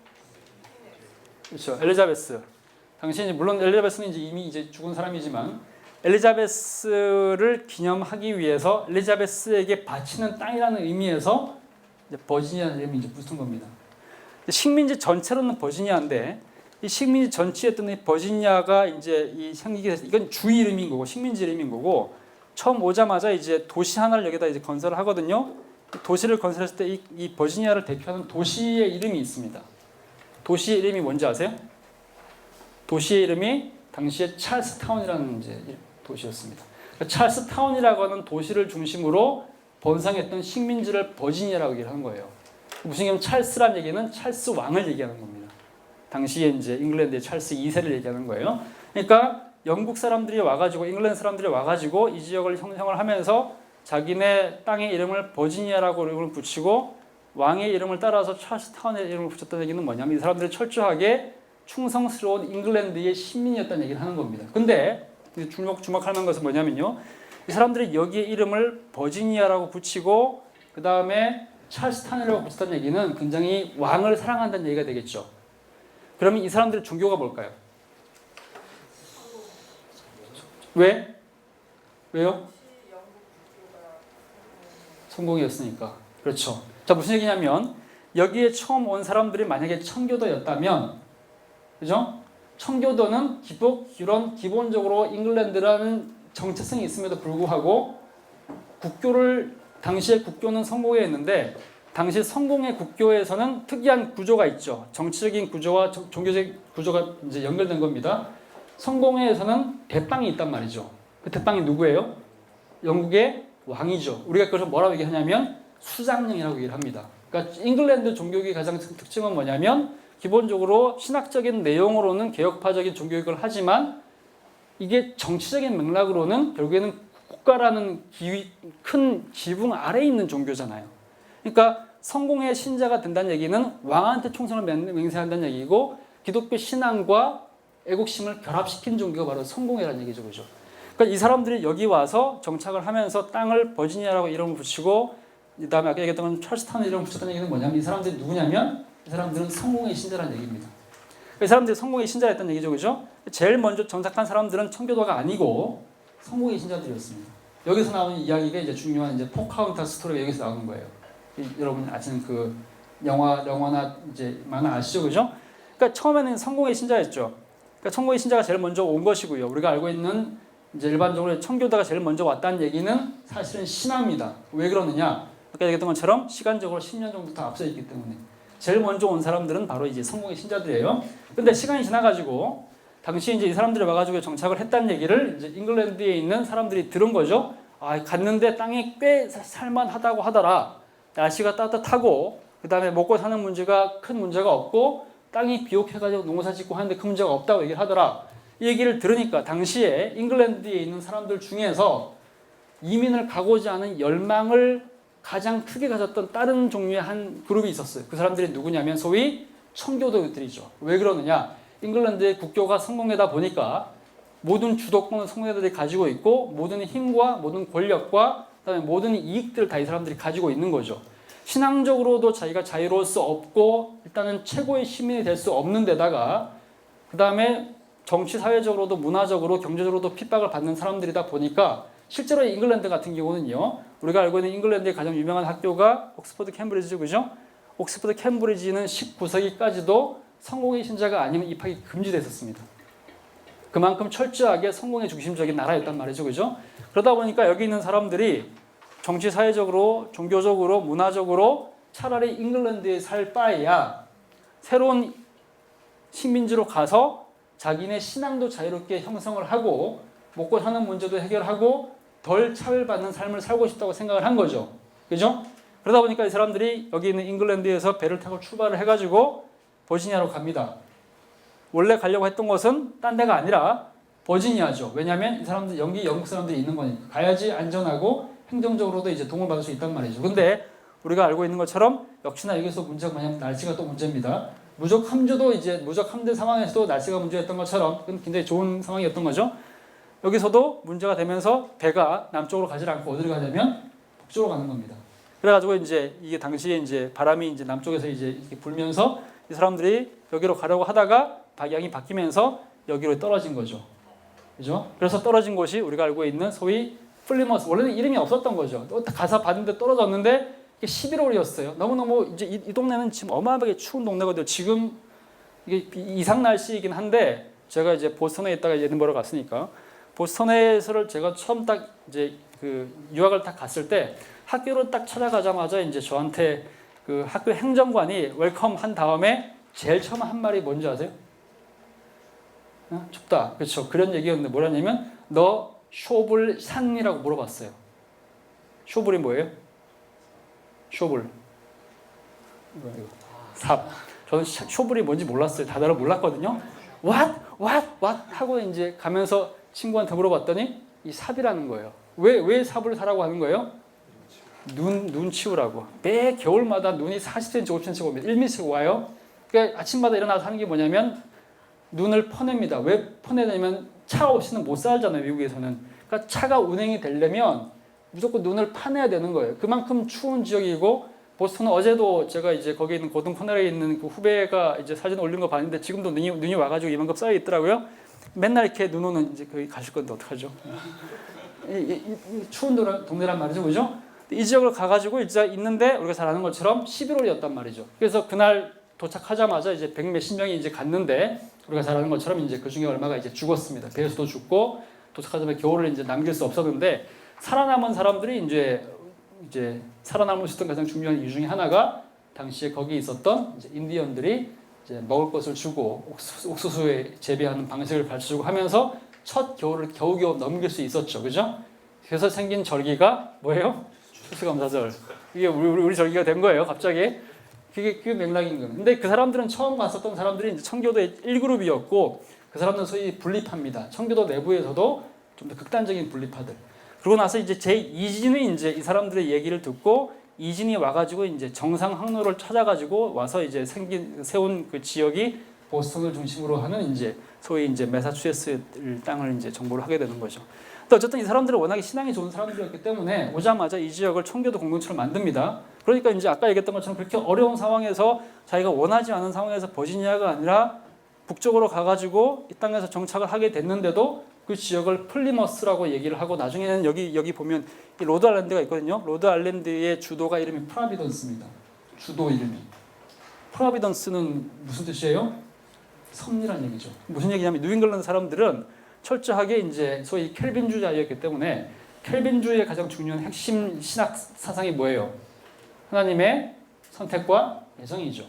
그렇죠. 엘리자베스. 당신이 물론 엘리자베스는 이제 이미 이제 죽은 사람이지만 엘리자베스를 기념하기 위해서 엘리자베스에게 바치는 땅이라는 의미에서 이제 버지니아라는 이름이 이제 붙은 겁니다. 식민지 전체로는 버지니아인데 이 식민지 전체에 있던 이 버지니아가 이제 이 생기게 돼서 이건 주 이름인 거고 식민지 이름인 거고 처음 오자마자 이제 도시 하나를 여기다 이제 건설을 하거든요. 도시를 건설했을 때 이 버지니아를 대표하는 도시의 이름이 있습니다. 도시의 이름이 뭔지 아세요? 도시의 이름이 당시에 찰스타운이라는 이제 도시였습니다. 찰스타운이라고 하는 도시를 중심으로 번성했던 식민지를 버지니아라고 얘기를 하는 거예요. 무슨 얘기냐면 찰스란 얘기는 찰스 왕을 얘기하는 겁니다. 당시에 이제 잉글랜드의 찰스 2세를 얘기하는 거예요. 그러니까 영국 사람들이 와가지고 잉글랜드 사람들이 와가지고 이 지역을 형성을 하면서 자기네 땅의 이름을 버지니아라고 이름을 붙이고 왕의 이름을 따라서 찰스타운의 이름을 붙였다는 얘기는 뭐냐면 이 사람들이 철저하게 충성스러운 잉글랜드의 시민이었다는 얘기를 하는 겁니다. 근데 주목할 만한 것은 뭐냐면요. 이 사람들이 여기에 이름을 버지니아라고 붙이고 그 다음에 찰스타운이라고 붙였다는 얘기는 굉장히 왕을 사랑한다는 얘기가 되겠죠. 그러면 이 사람들의 종교가 뭘까요? 왜? 왜요? 성공이었으니까. 그렇죠. 자, 무슨 얘기냐면 여기에 처음 온 사람들이 만약에 청교도였다면 그죠? 청교도는 기본적으로 잉글랜드라는 정체성이 있음에도 불구하고 국교를 당시에 국교는 성공했는데 당시 성공의 국교에서는 특이한 구조가 있죠. 정치적인 구조와 종교적 구조가 이제 연결된 겁니다. 성공회에서는 대빵이 있단 말이죠. 그 대빵이 누구예요? 영국의 왕이죠. 우리가 그걸 뭐라고 얘기하냐면 수장령이라고 얘기를 합니다. 그러니까 잉글랜드 종교교육의 가장 특징은 뭐냐면 기본적으로 신학적인 내용으로는 개혁파적인 종교교육을 하지만 이게 정치적인 맥락으로는 결국에는 국가라는 큰 지붕 아래에 있는 종교잖아요. 그러니까 성공의 신자가 된다는 얘기는 왕한테 충성을 맹세한다는 얘기고 기독교 신앙과 애국심을 결합시킨 종교가 바로 성공회라는 얘기죠. 그죠? 그러니까 이 사람들이 여기 와서 정착을 하면서 땅을 버지니아라고 이름을 붙이고 그다음에 아까 얘기했던 건 찰스타운 이름을 붙였다는 얘기는 뭐냐면 이 사람들이 누구냐면 이 사람들은 성공의 신자라는 얘기입니다. 이 사람들이 성공의 신자였다는 얘기죠. 그죠? 제일 먼저 정착한 사람들은 청교도가 아니고 성공의 신자들이었습니다. 여기서 나오는 이야기가 이제 중요한 이제 포카운타 스토리가 여기서 나오는 거예요. 여러분 아시는 그 영화나 이제 만화 아시죠? 그죠? 그러니까 처음에는 성공의 신자였죠. 그러니까 성공의 신자가 제일 먼저 온 것이고요. 우리가 알고 있는 이제 일반적으로 청교도가 제일 먼저 왔다는 얘기는 사실은 신화입니다. 왜 그러느냐? 아까 얘기했던 것처럼 시간적으로 10년 정도 더 앞서 있기 때문에 제일 먼저 온 사람들은 바로 이제 성공의 신자들이에요. 근데 시간이 지나가지고 당시 이제 이 사람들이 와가지고 정착을 했다는 얘기를 이제 잉글랜드에 있는 사람들이 들은 거죠. 아, 갔는데 땅이 꽤 살만하다고 하더라. 날씨가 따뜻하고 그 다음에 먹고 사는 문제가 큰 문제가 없고 땅이 비옥해가지고 농사 짓고 하는데 큰 문제가 없다고 얘기를 하더라. 이 얘기를 들으니까 당시에 잉글랜드에 있는 사람들 중에서 이민을 가고자 하는 열망을 가장 크게 가졌던 다른 종류의 한 그룹이 있었어요. 그 사람들이 누구냐면 소위 청교도들이죠. 왜 그러느냐? 잉글랜드의 국교가 성공회다 보니까 모든 주도권을 성공회들이 가지고 있고 모든 힘과 모든 권력과 그다음에 모든 이익들을 다 이 사람들이 가지고 있는 거죠. 신앙적으로도 자기가 자유로울 수 없고 일단은 최고의 시민이 될 수 없는 데다가 그 다음에 정치 사회적으로도 문화적으로 경제적으로도 핍박을 받는 사람들이다 보니까 실제로 잉글랜드 같은 경우는요. 우리가 알고 있는 잉글랜드의 가장 유명한 학교가 옥스퍼드 캠브리지죠. 그죠? 옥스퍼드 캠브리지는 19세기까지도 성공의 신자가 아니면 입학이 금지됐었습니다. 그만큼 철저하게 성공의 중심적인 나라였단 말이죠. 그죠? 그러다 보니까 여기 있는 사람들이 정치 사회적으로 종교적으로 문화적으로 차라리 잉글랜드에 살 바에야 새로운 식민지로 가서 자기네 신앙도 자유롭게 형성을 하고 먹고 사는 문제도 해결하고 덜 차별받는 삶을 살고 싶다고 생각을 한 거죠. 그죠? 그러다 보니까 이 사람들이 여기 있는 잉글랜드에서 배를 타고 출발을 해가지고 버지니아로 갑니다. 원래 가려고 했던 곳은 딴 데가 아니라 버지니아죠. 왜냐하면 이 사람들 영국 사람들이 있는 거니까 가야지 안전하고 행정적으로도 이제 도움을 받을 수 있단 말이죠. 근데 우리가 알고 있는 것처럼 역시나 여기서 문제가 뭐냐면 날씨가 또 문제입니다. 무적 함대 상황에서도 날씨가 문제였던 것처럼 그건 굉장히 좋은 상황이었던 거죠. 여기서도 문제가 되면서 배가 남쪽으로 가지 않고 어디로 가냐면 북쪽으로 가는 겁니다. 그래가지고 이제 이게 당시에 이제 바람이 이제 남쪽에서 이제 이렇게 불면서 이 사람들이 여기로 가려고 하다가 방향이 바뀌면서 여기로 떨어진 거죠. 그죠? 그래서 떨어진 곳이 우리가 알고 있는 소위 플리머스, 원래는 이름이 없었던 거죠. 또 가서 봤는데 떨어졌는데 11월이었어요. 너무너무 이제 이 동네는 지금 어마어마하게 추운 동네거든요. 지금 이게 이상 날씨이긴 한데 제가 이제 보스턴에 있다가 에든버러 갔으니까 보스턴에서를 제가 처음 딱 이제 그 유학을 딱 갔을 때 학교를 딱 찾아가자마자 이제 저한테 그 학교 행정관이 웰컴 한 다음에 제일 처음 한 말이 뭔지 아세요? 춥다. 그렇죠. 그런 얘기였는데 뭐라냐면 너 쇼블 샀니라고 물어봤어요. 쇼블이 뭐예요? 쇼블. 삽. 저는 쇼블이 뭔지 몰랐어요. 다들 몰랐거든요. What 하고 이제 가면서 친구한테 물어봤더니 이 삽이라는 거예요. 왜 삽을 사라고 하는 거예요? 눈 치우라고. 매 겨울마다 눈이 40cm, 50cm 옵니다. 1m씩 와요. 그러니까 아침마다 일어나서 하는 게 뭐냐면 눈을 퍼냅니다. 왜 퍼내냐면 차 없이는 못 살잖아요. 미국에서는. 그러니까 차가 운행이 되려면 무조건 눈을 파내야 되는 거예요. 그만큼 추운 지역이고 보스턴은 어제도 제가 이제 거기 있는 고등 코넬에 있는 그 후배가 이제 사진 올린 거 봤는데 지금도 눈이 와가지고 이만큼 쌓여 있더라고요. 맨날 이렇게 눈 오는 이제 거기 가실 건데 어떡하죠? 이 추운 동네란 말이죠, 그죠? 이 지역을 가가지고 이제 있는데 우리가 잘 아는 것처럼 11월이었단 말이죠. 그래서 그날 도착하자마자 이제 100몇십 명이 이제 갔는데 우리가 잘 아는 것처럼 이제 그 중에 얼마가 이제 죽었습니다. 배에서도 죽고 도착하자마자 겨울을 이제 남길 수 없었는데 살아남은 사람들이 이제 살아남을 수 있던 가장 중요한 이유 중에 하나가 당시에 거기 있었던 이제 인디언들이 이제 먹을 것을 주고 옥수수에 재배하는 방식을 가르쳐주고 하면서 첫 겨울을 겨우겨우 넘길 수 있었죠, 그죠? 그래서 생긴 절기가 뭐예요? 추수감사절. 이게 우리 절기가 된 거예요. 갑자기. 그게 맥락인 거예요. 근데 그 사람들은 처음 갔었던 사람들이 이제 청교도의 1그룹이었고 그 사람들은 소위 분립합니다. 청교도 내부에서도 좀 더 극단적인 분립파들. 그러고 나서 이제 제2진이 이제 이 사람들의 얘기를 듣고 이진이 와가지고 이제 정상 항로를 찾아가지고 와서 이제 세운 그 지역이 보스턴을 중심으로 하는 이제 소위 이제 매사추세츠 땅을 이제 정보를 하게 되는 거죠. 근데 어쨌든 이 사람들은 워낙에 신앙이 좋은 사람들이었기 때문에 오자마자 이 지역을 청교도 공동체로 만듭니다. 그러니까 이제 아까 얘기했던 것처럼 그렇게 어려운 상황에서 자기가 원하지 않은 상황에서 버지니아가 아니라 북쪽으로 가가지고 이 땅에서 정착을 하게 됐는데도 그 지역을 플리머스라고 얘기를 하고 나중에는 여기 보면 이 로드 아일랜드가 있거든요. 로드 아일랜드의 주도가 이름이 프라비던스입니다. 주도 이름이. 프라비던스는 무슨 뜻이에요? 섭리란 얘기죠. 무슨 얘기냐면 뉴잉글랜드 사람들은 철저하게 이제 소위 켈빈주의자였기 때문에 켈빈주의의 가장 중요한 핵심 신학 사상이 뭐예요? 하나님의 선택과 예정이죠.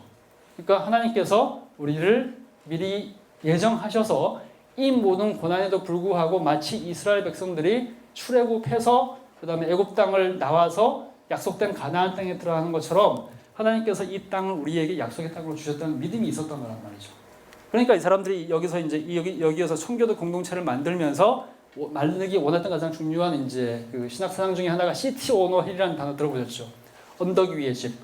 그러니까 하나님께서 우리를 미리 예정하셔서 이 모든 고난에도 불구하고 마치 이스라엘 백성들이 출애굽해서 그다음에 애굽 땅을 나와서 약속된 가나안 땅에 들어가는 것처럼 하나님께서 이 땅을 우리에게 약속의 땅으로 주셨다는 믿음이 있었단 말이죠. 그러니까 이 사람들이 여기서 이제 여기에서 청교도 공동체를 만들면서 만들기 원했던 가장 중요한 이제 그 신학 사상 중에 하나가 시티 오너 힐이라는 단어 들어보셨죠? 언덕 위의 집.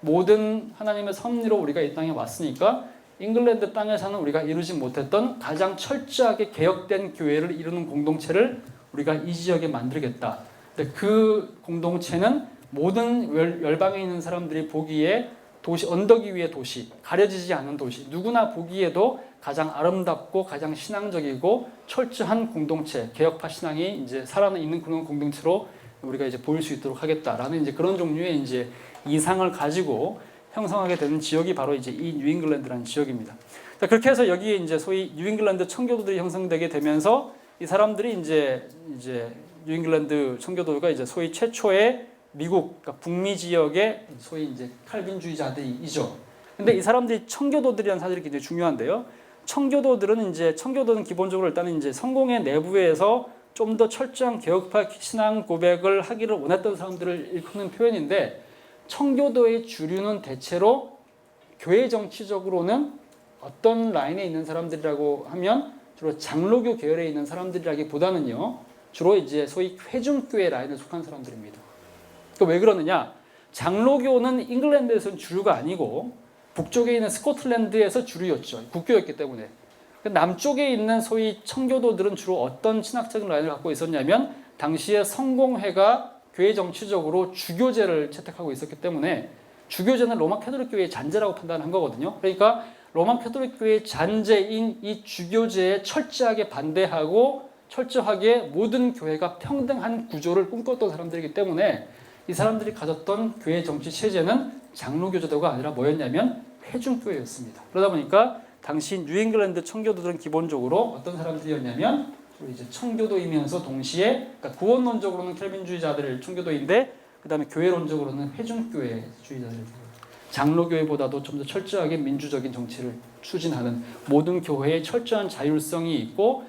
모든 하나님의 섭리로 우리가 이 땅에 왔으니까 잉글랜드 땅에서는 우리가 이루지 못했던 가장 철저하게 개혁된 교회를 이루는 공동체를 우리가 이 지역에 만들겠다. 근데 그 공동체는 모든 열방에 있는 사람들이 보기에 도시, 언덕 위의 도시, 가려지지 않은 도시, 누구나 보기에도 가장 아름답고 가장 신앙적이고 철저한 공동체, 개혁파 신앙이 이제 살아있는 그런 공동체로 우리가 이제 보일 수 있도록 하겠다라는 이제 그런 종류의 이제 이상을 가지고 형성하게 되는 지역이 바로 이제 이 뉴잉글랜드라는 지역입니다. 자, 그렇게 해서 여기에 이제 소위 뉴잉글랜드 청교도들이 형성되게 되면서 이 사람들이 이제 뉴잉글랜드 청교도가 이제 소위 최초의 미국, 그러니까 북미 지역의 소위 이제 칼빈주의자들이죠. 근데 이 사람들이 청교도들이라는 사실이 굉장히 중요한데요. 청교도는 기본적으로 일단은 이제 성공의 내부에서 좀 더 철저한 개혁파 신앙 고백을 하기를 원했던 사람들을 일컫는 표현인데 청교도의 주류는 대체로 교회 정치적으로는 어떤 라인에 있는 사람들이라고 하면 주로 장로교 계열에 있는 사람들이라기보다는요. 주로 이제 소위 회중교회 라인에 속한 사람들입니다. 그러니까 왜 그러느냐? 장로교는 잉글랜드에서는 주류가 아니고 북쪽에 있는 스코틀랜드에서 주류였죠. 국교였기 때문에. 남쪽에 있는 소위 청교도들은 주로 어떤 신학적인 라인을 갖고 있었냐면 당시에 성공회가 교회 정치적으로 주교제를 채택하고 있었기 때문에 주교제는 로마 캐톨릭 교회의 잔재라고 판단한 거거든요. 그러니까 로마 캐톨릭 교회의 잔재인 이 주교제에 철저하게 반대하고 철저하게 모든 교회가 평등한 구조를 꿈꿨던 사람들이기 때문에 이 사람들이 가졌던 교회 정치 체제는 장로교제도가 아니라 뭐였냐면 회중교회였습니다. 그러다 보니까 당시 뉴잉글랜드 청교도들은 기본적으로 어떤 사람들이었냐면 이제 청교도이면서 동시에 그러니까 구원론적으로는 켈빈주의자들 청교도인데 그다음에 교회론적으로는 회중교회주의자들 장로교회보다도 좀 더 철저하게 민주적인 정치를 추진하는 모든 교회에 철저한 자율성이 있고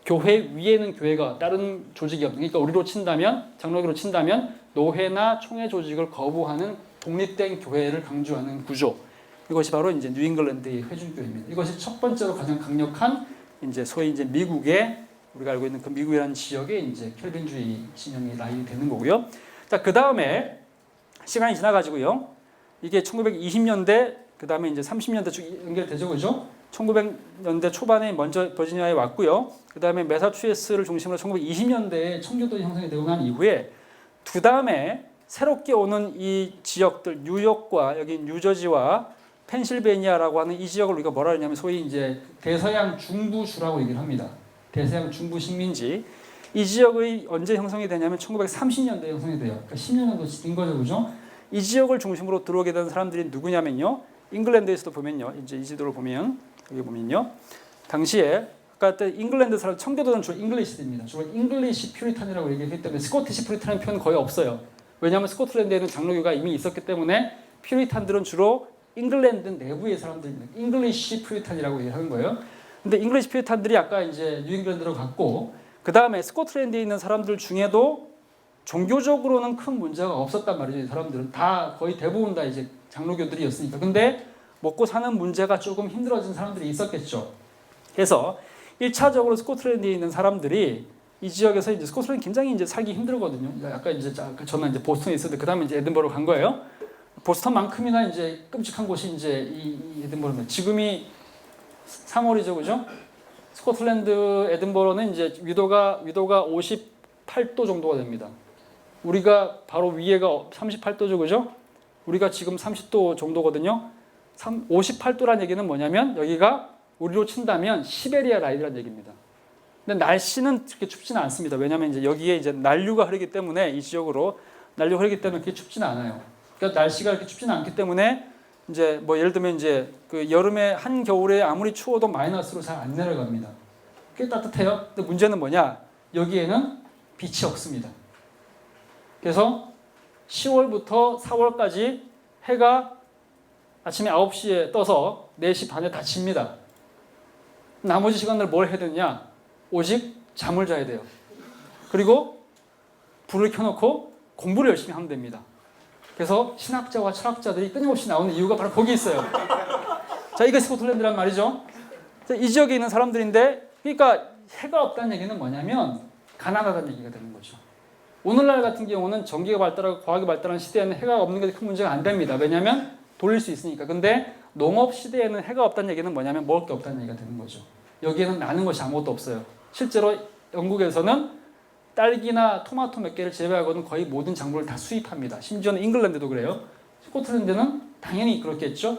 교회 위에는 교회가 다른 조직이 없는 그러니까 우리로 친다면 장로교로 친다면 노회나 총회 조직을 거부하는 독립된 교회를 강조하는 구조 이것이 바로 이제 뉴잉글랜드의 회중교회입니다. 이것이 첫 번째로 가장 강력한 이제 소위 이제 미국의 우리가 알고 있는 그 미국이라는 지역에 이제 켈빈주의 진영이 라인이 되는 거고요. 자, 그 다음에 시간이 지나가지고요. 이게 1920년대 그 다음에 이제 30년대 쭉 연결되죠, 그죠? 1900년대 초반에 먼저 버지니아에 왔고요. 그 다음에 매사추세츠를 중심으로 1920년대에 청교도가 형성이 되고 난 이후에 그 다음에 새롭게 오는 이 지역들 뉴욕과 여기 뉴저지와 펜실베니아라고 하는 이 지역을 우리가 뭐라 하냐면 소위 이제 대서양 중부주라고 얘기를 합니다. 대서양 중부 식민지. 이 지역의 언제 형성이 되냐면 1930년대에 형성이 돼요. 그러니까 10년 정도 된 거죠, 그죠? 이 지역을 중심으로 들어오게 된 사람들이 누구냐면요. 잉글랜드에서도 보면요. 이제 이 지도를 보면 여기 보면요. 당시에 아까 때 잉글랜드 사람 청교도는 주로 잉글리시입니다. 주로 잉글리시 퓨리탄이라고 얘기했기 때문에 스코티시 퓨리탄이라는 표현은 거의 없어요. 왜냐하면 스코틀랜드에는 장로교가 이미 있었기 때문에 퓨리탄들은 주로 잉글랜드 내부의 사람들입니다. 잉글리시 퓨리탄이라고 얘기하는 거예요. 근데 잉글리시 퓨리탄들이 아까 이제 뉴잉글랜드로 갔고 그 다음에 스코틀랜드에 있는 사람들 중에도 종교적으로는 큰 문제가 없었단 말이죠. 이 사람들은 다 거의 대부분 다 이제 장로교들이었으니까. 근데 먹고 사는 문제가 조금 힘들어진 사람들이 있었겠죠. 그래서 1차적으로 스코틀랜드에 있는 사람들이 이 지역에서 이제 스코틀랜드 굉장히 이제 살기 힘들거든요. 아까 이제 저는 이제 보스턴에 있었는데 그다음에 이제 에든버러 간 거예요. 보스턴만큼이나 이제 끔찍한 곳이 이제 이 에든버러입니다. 지금이 3월이죠, 그죠? 스코틀랜드 에든버러는 이제 위도가 58도 정도가 됩니다. 우리가 바로 위에가 38도죠, 그죠? 우리가 지금 30도 정도거든요. 58도란 얘기는 뭐냐면 여기가 우리로 친다면 시베리아 라인이라는 얘기입니다. 근데 날씨는 그렇게 춥지는 않습니다. 왜냐하면 이제 여기에 이제 난류가 흐르기 때문에 이 지역으로 난류가 흐르기 때문에 그렇게 춥지는 않아요. 그러니까 날씨가 그렇게 춥지는 않기 때문에 이제 뭐 예를 들면 이제 그 여름에 한 겨울에 아무리 추워도 마이너스로 잘 안 내려갑니다. 꽤 따뜻해요. 근데 문제는 뭐냐? 여기에는 빛이 없습니다. 그래서 10월부터 4월까지 해가 아침에 9시에 떠서 4시 반에 다 집니다. 나머지 시간들 뭘 해야 되느냐? 오직 잠을 자야 돼요. 그리고 불을 켜놓고 공부를 열심히 하면 됩니다. 그래서 신학자와 철학자들이 끊임없이 나오는 이유가 바로 거기 있어요. 자, 이게 스코틀랜드란 말이죠. 이 지역에 있는 사람들인데, 그러니까 해가 없다는 얘기는 뭐냐면 가난하다는 얘기가 되는 거죠. 오늘날 같은 경우는 전기가 발달하고 과학이 발달한 시대에는 해가 없는 게 큰 문제가 안 됩니다. 왜냐하면 돌릴 수 있으니까. 근데 농업 시대에는 해가 없다는 얘기는 뭐냐면 먹을 게 없다는 얘기가 되는 거죠. 여기에는 나는 것이 아무것도 없어요. 실제로 영국에서는 딸기나 토마토 몇 개를 제외하고는 거의 모든 작물을 다 수입합니다. 심지어는 잉글랜드도 그래요. 스코틀랜드는 당연히 그렇겠죠.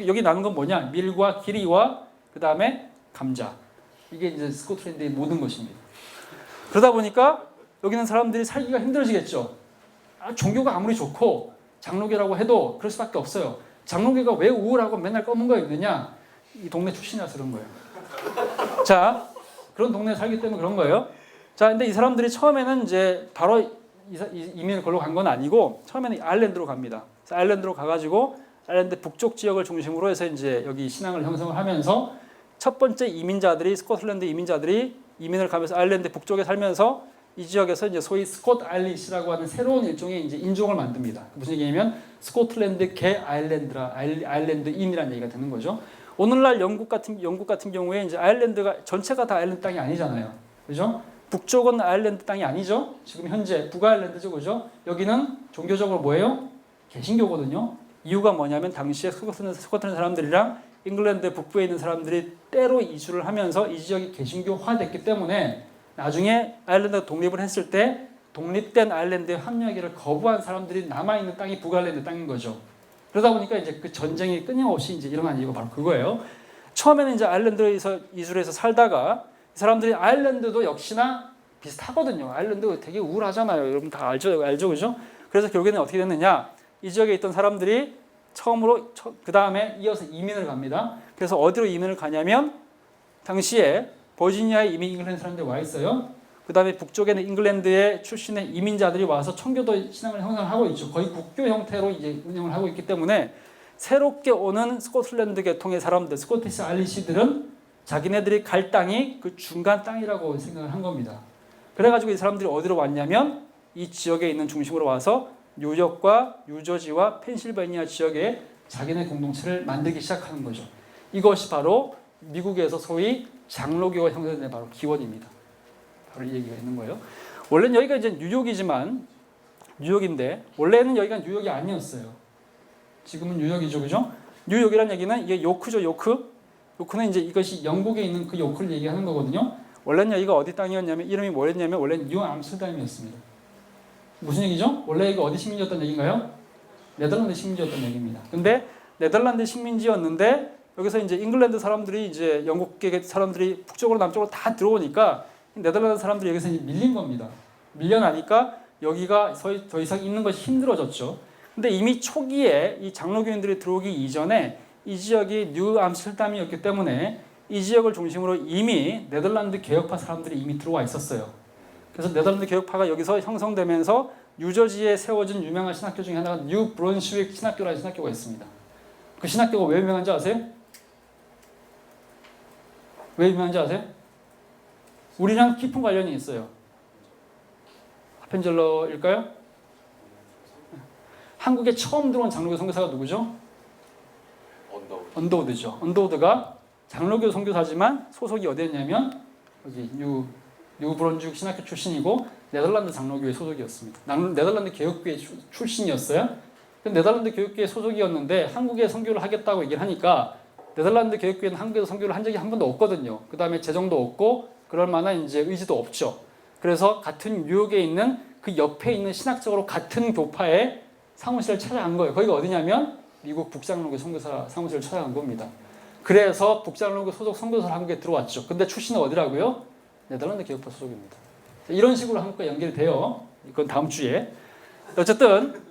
여기 나는 건 뭐냐? 밀과 기리와 그 다음에 감자. 이게 이제 스코틀랜드의 모든 것입니다. 그러다 보니까 여기는 사람들이 살기가 힘들어지겠죠. 종교가 아무리 좋고 장로교라고 해도 그럴 수밖에 없어요. 장로교가 왜 우울하고 맨날 검은 거 입느냐? 이 동네 출신이라서 그런 거예요. 자, 그런 동네에 살기 때문에 그런 거예요. 자, 근데 이 사람들이 처음에는 이제 바로 이민을 걸러 간 건 아니고 처음에는 아일랜드로 갑니다. 그래서 아일랜드로 가가지고 아일랜드 북쪽 지역을 중심으로 해서 이제 여기 신앙을 형성을 하면서 첫 번째 이민자들이 스코틀랜드 이민자들이 이민을 가면서 아일랜드 북쪽에 살면서 이 지역에서 이제 소위 스콧 아일리시라고 하는 새로운 일종의 이제 인종을 만듭니다. 무슨 얘기냐면 스코틀랜드 개 아일랜드인이라는 얘기가 되는 거죠. 오늘날 영국 같은 경우에 이제 아일랜드가 전체가 다 아일랜드 땅이 아니잖아요. 그죠? 북쪽은 아일랜드 땅이 아니죠. 지금 현재 북아일랜드죠. 그죠? 여기는 종교적으로 뭐예요? 개신교거든요. 이유가 뭐냐면 당시에 스코틀랜드 사람들이랑 잉글랜드 북부에 있는 사람들이 때로 이주를 하면서 이 지역이 개신교화됐기 때문에 나중에 아일랜드가 독립을 했을 때 독립된 아일랜드에 합류하기를 거부한 사람들이 남아있는 땅이 북아일랜드 땅인 거죠. 그러다 보니까 이제 그 전쟁이 끊임없이 이제 일어난 이유가 바로 그거예요. 처음에는 이제 아일랜드에서 이주를 해서 살다가 이 사람들이 아일랜드도 역시나 비슷하거든요. 아일랜드 되게 우울하잖아요. 여러분 다 알죠, 그죠? 그래서 결국에는 어떻게 됐느냐? 이 지역에 있던 사람들이 처음으로 그 다음에 이어서 이민을 갑니다. 그래서 어디로 이민을 가냐면 당시에 버지니아에 이미 잉글랜드 사람들이 와 있어요. 그 다음에 북쪽에는 잉글랜드의 출신의 이민자들이 와서 청교도 신앙을 형성하고 있죠. 거의 국교 형태로 이제 운영을 하고 있기 때문에 새롭게 오는 스코틀랜드 계통의 사람들, 스코티시 아일리시들은 자기네들이 갈 땅이 그 중간 땅이라고 생각을 한 겁니다. 그래가지고 이 사람들이 어디로 왔냐면 이 지역에 있는 중심으로 와서 뉴욕과 뉴저지와 펜실베니아 지역에 자기네 공동체를 만들기 시작하는 거죠. 이것이 바로 미국에서 소위 장로교가 형성된 바로 기원입니다. 바로 이 얘기가 있는 거예요. 원래는 여기가 이제 뉴욕인데 원래는 여기가 뉴욕이 아니었어요. 지금은 뉴욕이죠, 그죠? 뉴욕이란 얘기는 이게 요크죠, 요크. 요크는 이제 이것이 영국에 있는 그 요크를 얘기하는 거거든요. 원래는 여기가 어디 땅이었냐면 이름이 뭐였냐면 원래는 뉴 암스테르담이었습니다. 무슨 얘기죠? 원래 이거 어디 식민지였던 얘기인가요? 네덜란드 식민지였던 얘기입니다. 근데 네덜란드 식민지였는데 여기서 이제 잉글랜드 사람들이 이제 영국계 사람들이 북쪽으로 남쪽으로 다 들어오니까 네덜란드 사람들이 여기서 이제 밀린 겁니다. 밀려나니까 여기가 더 이상 있는 것이 힘들어졌죠. 근데 이미 초기에 이 장로교인들이 들어오기 이전에 이 지역이 뉴 암스테르담이었기 때문에 이 지역을 중심으로 이미 네덜란드 개혁파 사람들이 이미 들어와 있었어요. 그래서 네덜란드 개혁파가 여기서 형성되면서 뉴저지에 세워진 유명한 신학교 중에 하나가 뉴 브론슈윅 신학교라는 신학교가 있습니다. 그 신학교가 왜 유명한지 아세요? 왜 유명한지 아세요? 우리랑 깊은 관련이 있어요. 에펜젤러일까요? 한국에 처음 들어온 장로교 선교사가 누구죠? 언더우드죠. 언더우드가 장로교 선교사지만 소속이 어디였냐면 여기 뉴브런즈윅 신학교 출신이고 네덜란드 장로교회 소속이었습니다. 네덜란드 개혁교회 출신이었어요. 네덜란드 교육교회 소속이었는데 한국에 선교를 하겠다고 얘기를 하니까 네덜란드 교육교회는 한국에서 선교를 한 적이 한 번도 없거든요. 그 다음에 재정도 없고 그럴 만한 이제 의지도 없죠. 그래서 같은 뉴욕에 있는 그 옆에 있는 신학적으로 같은 교파의 사무실을 찾아간 거예요. 거기가 어디냐면 미국 북장로교 선교사 사무실을 찾아간 겁니다. 그래서 북장로교 소속 선교사가 한국에 들어왔죠. 근데 출신은 어디라고요? 네덜란드 교육파 소속입니다. 이런 식으로 한국과 연결이 돼요. 이건 다음 주에. 어쨌든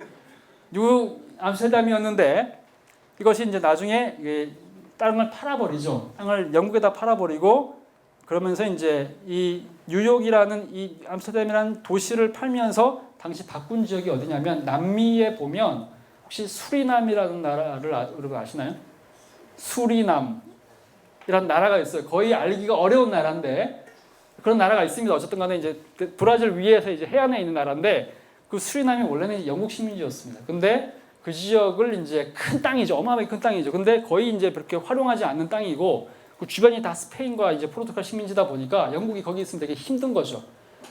암스테르담이었는데 이것이 이제 나중에 땅을 팔아버리죠. 땅을 영국에다 팔아버리고 그러면서 이제 이 뉴욕이라는 이 암스테르담이라는 도시를 팔면서 당시 바꾼 지역이 어디냐면 남미에 보면 혹시 수리남이라는 나라를 여러분 아시나요? 수리남이라는 나라가 있어요. 거의 알기가 어려운 나라인데 그런 나라가 있습니다. 어쨌든 간에 이제 브라질 위에서 이제 해안에 있는 나라인데 그 수리남이 원래는 영국 식민지였습니다. 근데 그 지역을 이제 큰 땅이죠. 어마어마하게 큰 땅이죠. 근데 거의 이제 그렇게 활용하지 않는 땅이고 그 주변이 다 스페인과 이제 포르투갈 식민지다 보니까 영국이 거기 있으면 되게 힘든 거죠.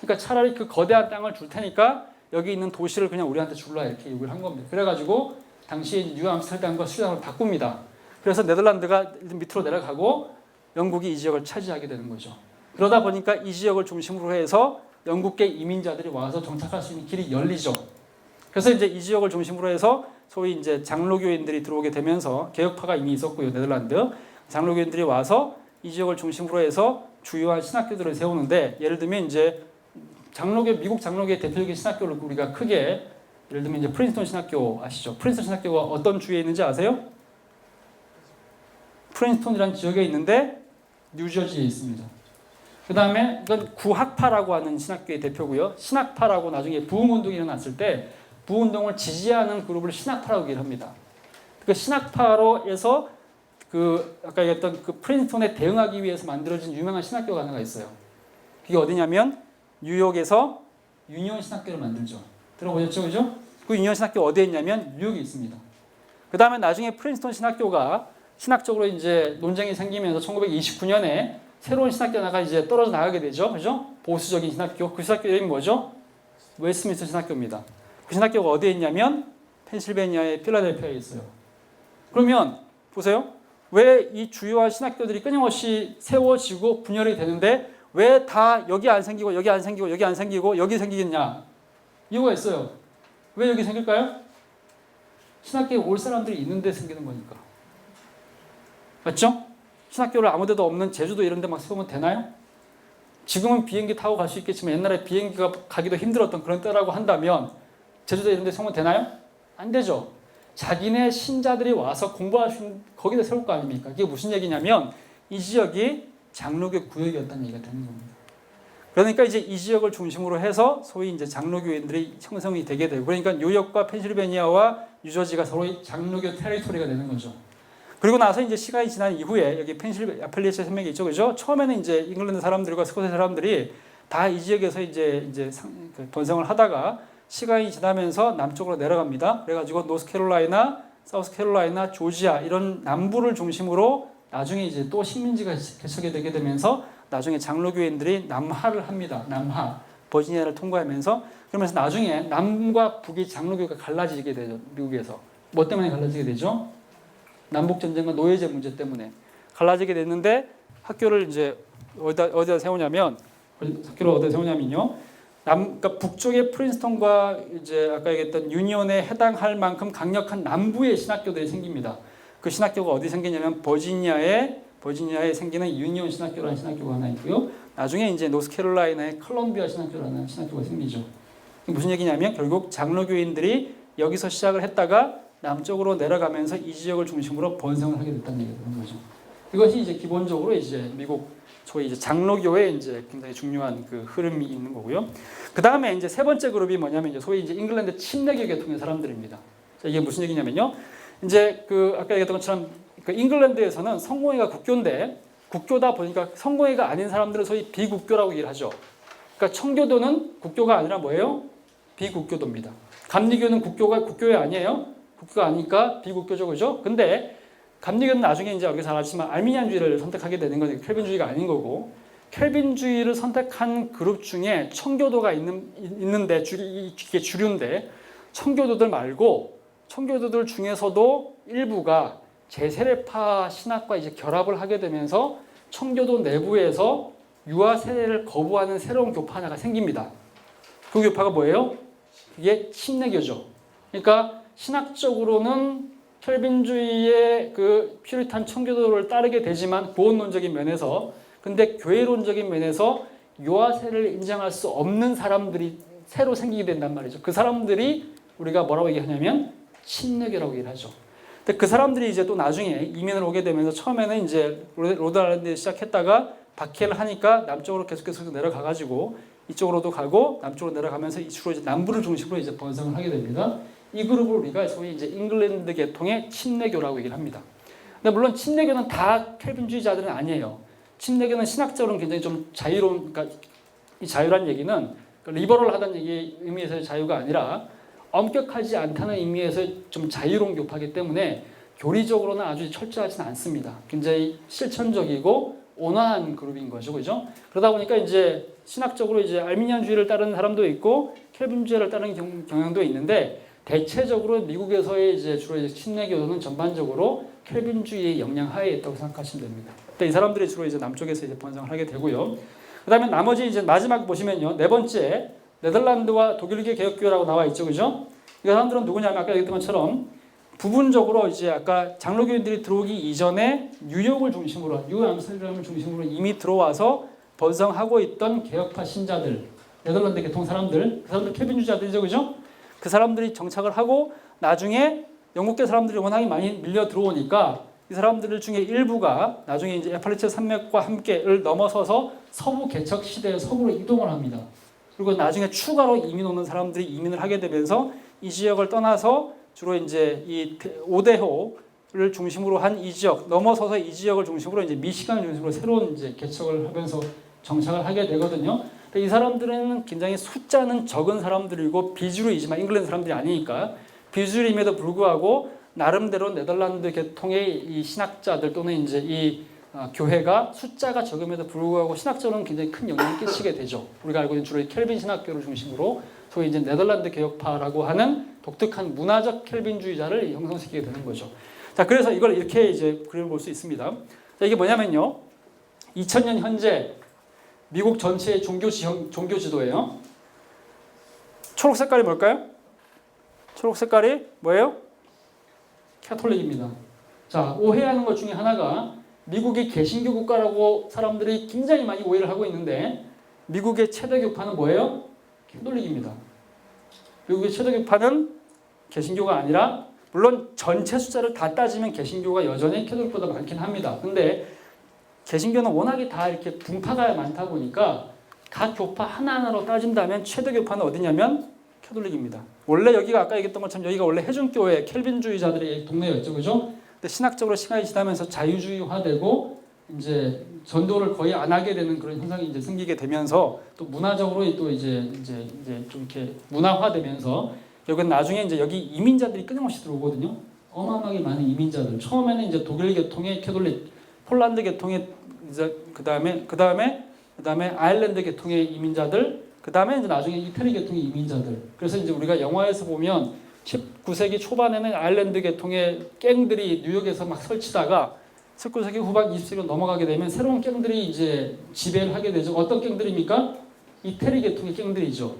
그러니까 차라리 그 거대한 땅을 줄 테니까 여기 있는 도시를 그냥 우리한테 줄라 이렇게 요구를 한 겁니다. 그래가지고 당시에 뉴암스테르담과 수리남을 바꿉니다. 그래서 네덜란드가 밑으로 내려가고 영국이 이 지역을 차지하게 되는 거죠. 그러다 보니까 이 지역을 중심으로 해서 영국계 이민자들이 와서 정착할 수 있는 길이 열리죠. 그래서 이제 이 지역을 중심으로 해서 소위 이제 장로교인들이 들어오게 되면서 개혁파가 이미 있었고요, 네덜란드. 장로교인들이 와서 이 지역을 중심으로 해서 주요한 신학교들을 세우는데 예를 들면 이제 미국 장로교의 대표적인 신학교를 우리가 크게 예를 들면 이제 프린스턴 신학교 아시죠? 프린스턴 신학교가 어떤 주에 있는지 아세요? 프린스턴이라는 지역에 있는데 뉴저지에 있습니다. 그 다음에 이건 구학파라고 하는 신학교의 대표고요. 신학파라고 나중에 부흥운동이 일어났을 때 부흥운동을 지지하는 그룹을 신학파라고 얘기를 합니다. 그 신학파로에서 그 아까 얘기했던 그 프린스턴에 대응하기 위해서 만들어진 유명한 신학교가 하나가 있어요. 그게 어디냐면 뉴욕에서 유니온 신학교를 만들죠. 들어보셨죠, 그죠? 그 유니온 신학교 어디에 있냐면 뉴욕에 있습니다. 그 다음에 나중에 프린스턴 신학교가 신학적으로 이제 논쟁이 생기면서 1929년에 새로운 신학교 하나가 이제 떨어져 나가게 되죠. 그죠? 보수적인 신학교. 그 신학교 이름이 뭐죠? 웨스트민스터 신학교입니다. 그 신학교가 어디에 있냐면 펜실베니아의 필라델피아에 있어요. 그러면 보세요. 왜 이 주요한 신학교들이 끊임없이 세워지고 분열이 되는데 왜 다 여기 안 생기고 여기 안 생기고 여기 안 생기고 여기 생기겠냐? 이유가 있어요. 왜 여기 생길까요? 신학교에 올 사람들이 있는데 생기는 거니까. 맞죠? 신학교를 아무 데도 없는 제주도 이런 데 막 세우면 되나요? 지금은 비행기 타고 갈 수 있겠지만 옛날에 비행기가 가기도 힘들었던 그런 때라고 한다면 제주도 이런 데 세우면 되나요? 안 되죠. 자기네 신자들이 와서 공부할 수 있는 거기다 세울 거 아닙니까? 이게 무슨 얘기냐면 이 지역이 장로교 구역이었다는 얘기가 되는 겁니다. 그러니까 이제 이 지역을 중심으로 해서 소위 이제 장로교인들이 형성이 되게 되고 그러니까 뉴욕과 펜실베니아와 뉴저지가 서로 장로교 테리토리가 되는 거죠. 그리고 나서 이제 시간이 지난 이후에 여기 아펠리시아 산맥이 있죠, 그죠? 처음에는 이제 잉글랜드 사람들과 스코틀 사람들이 다 이 지역에서 이제 번성을 하다가 시간이 지나면서 남쪽으로 내려갑니다. 그래가지고 노스캐롤라이나, 사우스캐롤라이나, 조지아 이런 남부를 중심으로 나중에 이제 또 식민지가 개척이 되게 되면서 나중에 장로교인들이 남하를 합니다. 남하, 버지니아를 통과하면서 그러면서 나중에 남과 북이 장로교가 갈라지게 되죠. 미국에서. 뭐 때문에 갈라지게 되죠? 남북전쟁과 노예제 문제 때문에 갈라지게 됐는데 학교를 이제 어디다 세우냐면 그러니까 북쪽의 프린스턴과 이제 아까 얘기했던 유니온에 해당할 만큼 강력한 남부의 신학교들이 생깁니다. 그 신학교가 어디 생기냐면 버지니아에 생기는 유니온 신학교라는 신학교가 하나 있고요. 나중에 이제 노스캐롤라이나의 컬럼비아 신학교라는 신학교가 생기죠. 무슨 얘기냐면 결국 장로교인들이 여기서 시작을 했다가 남쪽으로 내려가면서 이 지역을 중심으로 번성을 하게 됐다는 얘기가 되는 거죠. 이것이 이제 기본적으로 이제 미국 소위 이제 장로교의 이제 굉장히 중요한 그 흐름이 있는 거고요. 그 다음에 이제 세 번째 그룹이 뭐냐면 이제 소위 이제 잉글랜드 침례교 계통의 사람들입니다. 자, 이게 무슨 얘기냐면요. 이제 그 아까 얘기했던 것처럼 그 잉글랜드에서는 성공회가 국교인데 국교다 보니까 성공회가 아닌 사람들은 소위 비국교라고 얘기를 하죠. 그러니까 청교도는 국교가 아니라 뭐예요? 비국교도입니다. 감리교는 국교회 아니에요? 국교가 아니니까 비국교죠, 그죠? 근데 감리교는 나중에 이제 여기서 알았지만 알미니안주의를 선택하게 되는 거니까 켈빈주의가 아닌 거고, 켈빈주의를 선택한 그룹 중에 청교도가 있는데 이게 주류인데, 청교도들 말고 청교도들 중에서도 일부가 제세례파 신학과 이제 결합을 하게 되면서 청교도 내부에서 유아 세례를 거부하는 새로운 교파 하나가 생깁니다. 그 교파가 뭐예요? 그게 침례교죠. 그러니까 신학적으로는 켈빈주의의 그 퓨리탄 청교도를 따르게 되지만 구원론적인 면에서, 근데 교회론적인 면에서 유아 세례를 인정할 수 없는 사람들이 새로 생기게 된단 말이죠. 그 사람들이 우리가 뭐라고 얘기하냐면 침례교라고 얘기를 하죠. 근데 그 사람들이 이제 또 나중에 이민을 오게 되면서 처음에는 이제 로드아일랜드에 시작했다가 박해를 하니까 남쪽으로 계속해서 내려가가지고 이쪽으로도 가고 남쪽으로 내려가면서 주로 이제 남부를 중심으로 이제 번성을 하게 됩니다. 이 그룹을 우리가 소위 이제 잉글랜드 계통의 침례교라고 얘기를 합니다. 근데 물론 침례교는 다 켈빈주의자들은 아니에요. 침례교는 신학적으로는 굉장히 좀 자유로운, 그러니까 이 자유란 얘기는 리버럴하다는 의미에서의 자유가 아니라 엄격하지 않다는 의미에서 좀 자유로운 교파이기 때문에 교리적으로는 아주 철저하지는 않습니다. 굉장히 실천적이고 온화한 그룹인 거죠, 그죠? 그러다 보니까 이제 신학적으로 이제 알미니안주의를 따르는 사람도 있고 켈빈주의를 따르는 경향도 있는데, 대체적으로 미국에서의 이제 주로 이제 침례교도는 전반적으로 켈빈주의의 영향 하에 있다고 생각하시면 됩니다. 근데 이 사람들이 주로 이제 남쪽에서 이제 번성을 하게 되고요. 그다음에 나머지 이제 마지막 보시면요, 네 번째 네덜란드와 독일계 개혁교회라고 나와 있죠, 그죠? 이 사람들은 누구냐면 아까 얘기했던 것처럼 부분적으로 이제 아까 장로교인들이 들어오기 이전에 뉴욕을 중심으로, 뉴 암스테르담을 중심으로 이미 들어와서 번성하고 있던 개혁파 신자들, 네덜란드 계통 사람들, 그 사람들 켈빈주의자들이죠, 그죠? 그 사람들이 정착을 하고 나중에 영국계 사람들이 워낙에 많이 밀려 들어오니까 이 사람들 중에 일부가 나중에 이제 에팔리체 산맥과 함께를 넘어서서 서부 개척 시대의 서부로 이동을 합니다. 그리고 나중에 추가로 이민 오는 사람들이 이민을 하게 되면서 이 지역을 떠나서 주로 이제 이 오데호를 중심으로 한 이 지역 넘어서서 이 지역을 중심으로 이제 미시간을 중심으로 새로운 이제 개척을 하면서 정착을 하게 되거든요. 이 사람들은 굉장히 숫자는 적은 사람들이고 비주류이지만 잉글랜드 사람들이 아니니까 비주류임에도 불구하고 나름대로 네덜란드 계통의 이 신학자들 또는 이제 이 교회가 숫자가 적음에도 불구하고 신학적으로는 굉장히 큰 영향을 끼치게 되죠. 우리가 알고 있는 주로 켈빈 신학교를 중심으로 소위 이제 네덜란드 개혁파라고 하는 독특한 문화적 켈빈주의자를 형성시키게 되는 거죠. 자, 그래서 이걸 이렇게 이제 그림을 볼 수 있습니다. 자, 이게 뭐냐면요, 2000년 현재 미국 전체의 종교 지도예요. 초록 색깔이 뭘까요? 초록 색깔이 뭐예요? 캐톨릭입니다. 자, 오해하는 것 중에 하나가 미국이 개신교 국가라고 사람들이 굉장히 많이 오해를 하고 있는데, 미국의 최대 교파는 뭐예요? 캐톨릭입니다. 미국의 최대 교파는 개신교가 아니라, 물론 전체 숫자를 다 따지면 개신교가 여전히 캐톨릭보다 많긴 합니다. 근데 개신교는 워낙에 다 이렇게 분파가 많다 보니까 각 교파 하나하나로 따진다면 최대 교파는 어디냐면 캐톨릭입니다. 원래 여기가 아까 얘기했던 것처럼 여기가 원래 해중교회 켈빈주의자들의 동네였죠, 그죠? 근데 신학적으로 시간이 지나면서 자유주의화되고 이제 전도를 거의 안 하게 되는 그런 현상이 이제 생기게 되면서 또 문화적으로 또 이제 좀 이렇게 문화화되면서 여기 나중에 이제 여기 이민자들이 끊임없이 들어오거든요. 어마어마하게 많은 이민자들. 처음에는 이제 독일 계통의 캐톨릭, 폴란드 계통의 이제 그다음에 아일랜드 계통의 이민자들, 그다음에 이제 나중에 이태리 계통의 이민자들. 그래서 이제 우리가 영화에서 보면 19세기 초반에는 아일랜드 계통의 갱들이 뉴욕에서 막 설치다가 19세기 후반 20세기로 넘어가게 되면 새로운 갱들이 이제 지배를 하게 되죠. 어떤 갱들입니까? 이태리 계통의 갱들이죠.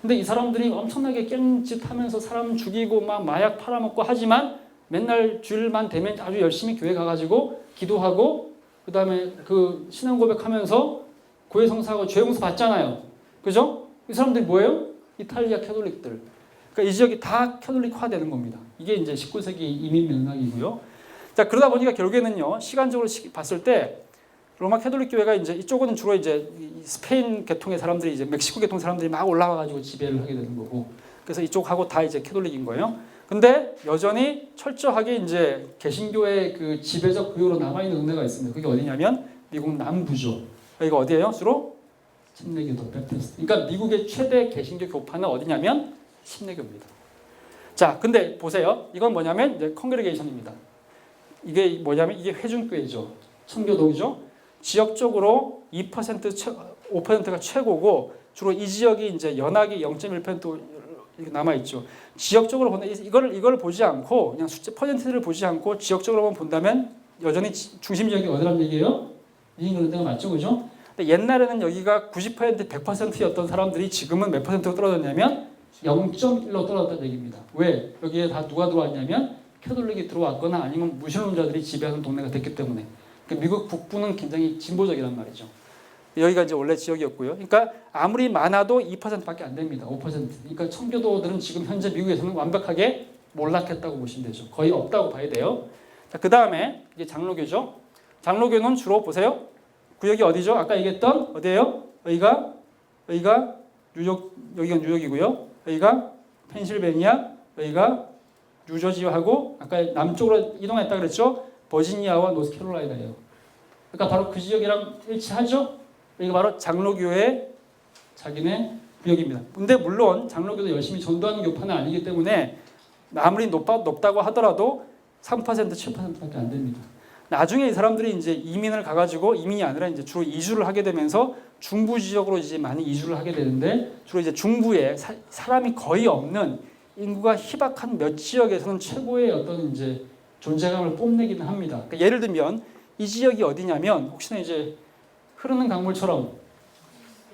근데 이 사람들이 엄청나게 깽짓 하면서 사람 죽이고 막 마약 팔아먹고 하지만 맨날 주일만 되면 아주 열심히 교회 가가지고 기도하고 그 다음에 그 신앙 고백하면서 교회 성사하고 죄 용서 받잖아요. 그죠? 이 사람들이 뭐예요? 이탈리아 캐톨릭들. 그러니까 이 지역이 다 캐톨릭화 되는 겁니다. 이게 이제 19세기 이민 맥락이고요. 자, 그러다 보니까 결국에는요, 시간적으로 봤을 때 로마 캐톨릭 교회가 이제 이쪽은 주로 이제 스페인 계통의 사람들이 이제 멕시코 계통 사람들이 막 올라와가지고 지배를 하게 되는 거고, 그래서 이쪽하고 다 이제 캐톨릭인 거예요. 근데 여전히 철저하게 이제 개신교의 그 지배적 구요로 남아있는 동네가 있습니다. 그게 어디냐면 미국 남부죠. 여기가 어디예요? 주로 침례교도 베프티스트. 그러니까 미국의 최대 개신교 교파는 어디냐면 침례교입니다. 자, 근데 보세요. 이건 뭐냐면 이제 컨그레게이션입니다. 이게 뭐냐면 이게 회중교회죠. 청교도죠. 지역적으로 2%, 5%가 최고고 주로 이 지역이 이제 연하게 0.1% 남아 있죠. 지역적으로 보면 이걸 보지 않고 그냥 숫자 퍼센트를 보지 않고 지역적으로만 본다면 여전히 중심 지역이 어디란 얘기예요? 잉글랜드가 맞죠, 그죠? 근데 옛날에는 여기가 90% 100%였던 사람들이 지금은 몇 %로 떨어졌냐면 0.1로 떨어졌다는 얘기입니다. 왜? 여기에 다 누가 들어왔냐면 캐톨릭이 들어왔거나 아니면 무신론자들이 지배하는 동네가 됐기 때문에. 그러니까 미국 북부는 굉장히 진보적이란 말이죠. 여기가 이제 원래 지역이었고요. 그러니까 아무리 많아도 2%밖에 안 됩니다. 5%. 그러니까 청교도들은 지금 현재 미국에서는 완벽하게 몰락했다고 보시면 되죠. 거의 없다고 봐야 돼요. 자, 그 다음에 이게 장로교죠. 장로교는 주로 보세요. 구역이 어디죠? 아까 얘기했던 어디예요? 여기가 뉴욕, 여기가 뉴욕이고요. 여기가 펜실베니아, 여기가 뉴저지하고 아까 남쪽으로 이동했다 그랬죠? 버지니아와 노스캐롤라이나예요. 그러니까 바로 그 지역이랑 일치하죠? 여기가 바로 장로교의 자기네 구역입니다. 근데 물론 장로교도 열심히 전도하는 교파는 아니기 때문에 아무리 높다고 하더라도 3%, 7%밖에 안 됩니다. 나중에 이 사람들이 이제 이민을 가가지고 이민이 아니라 이제 주로 이주를 하게 되면서 중부 지역으로 이제 많이 이주를 하게 되는데 주로 이제 중부에 사람이 거의 없는 인구가 희박한 몇 지역에서는 최고의 어떤 이제 존재감을 뽐내기는 합니다. 그러니까 예를 들면 이 지역이 어디냐면 혹시나 이제 흐르는 강물처럼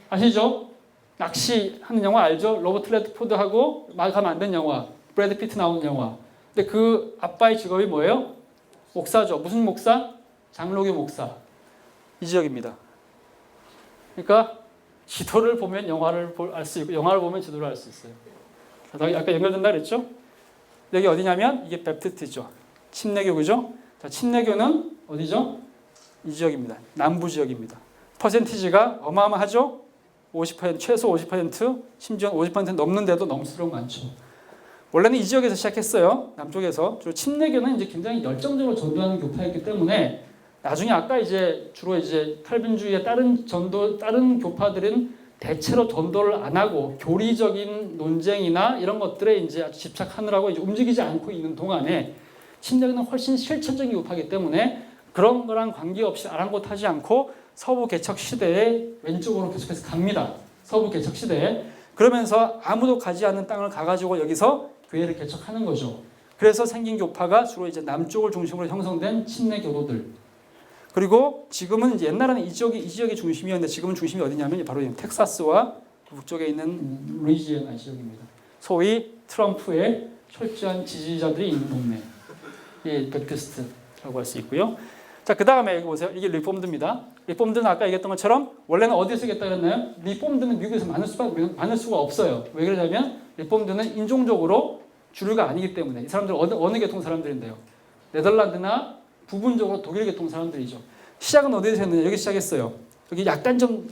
아시죠? 낚시하는 영화 알죠? 로버트 레드포드하고 마감 안 된 영화, 브래드 피트 나오는 영화. 근데 그 아빠의 직업이 뭐예요? 목사죠. 무슨 목사? 장로교 목사. 이 지역입니다. 그러니까 지도를 보면 영화를 알 수 있고 영화를 보면 지도를 알 수 있어요. 아까 연결된다 그랬죠? 여기 어디냐면 이게 베프티스트죠. 침례교 그죠? 자, 침례교는 어디죠? 이 지역입니다. 남부 지역입니다. 퍼센티지가 어마어마하죠? 50%, 최소 50%, 심지어 50% 넘는데도 넘수록 많죠. 원래는 이 지역에서 시작했어요. 남쪽에서. 주로 침례교는 이제 굉장히 열정적으로 전도하는 교파였기 때문에 나중에 아까 이제 주로 이제 칼빈주의의 다른 교파들은 대체로 전도를 안 하고 교리적인 논쟁이나 이런 것들에 이제 아주 집착하느라고 이제 움직이지 않고 있는 동안에 침례교는 훨씬 실천적인 교파이기 때문에 그런 거랑 관계없이 아랑곳하지 않고 서부 개척 시대에 왼쪽으로 계속해서 갑니다. 서부 개척 시대에. 그러면서 아무도 가지 않는 땅을 가가지고 여기서 교회를 개척하는 거죠. 그래서 생긴 교파가 주로 이제 남쪽을 중심으로 형성된 침례교도들. 그리고 지금은 이제 옛날에는 이 지역이 중심이었는데 지금은 중심이 어디냐면 바로 텍사스와 북쪽에 있는 루이지애나 지역입니다. 소위 트럼프의 철저한 지지자들이 있는 동네. 예, 베프티스트라고 할 수 있고요. 자, 그 다음에 여기 보세요. 이게 리폼드입니다. 리폼드는 아까 얘기했던 것처럼 원래는 어디에 쓰겠다 그랬나요? 리폼드는 미국에서 많을 수가 없어요. 왜 그러냐면 리폼드는 인종적으로 주류가 아니기 때문에 이 사람들 어느 계통 사람들인데요? 네덜란드나 부분적으로 독일 계통 사람들이죠. 시작은 어디에서 했느냐? 여기 시작했어요. 여기 약간 좀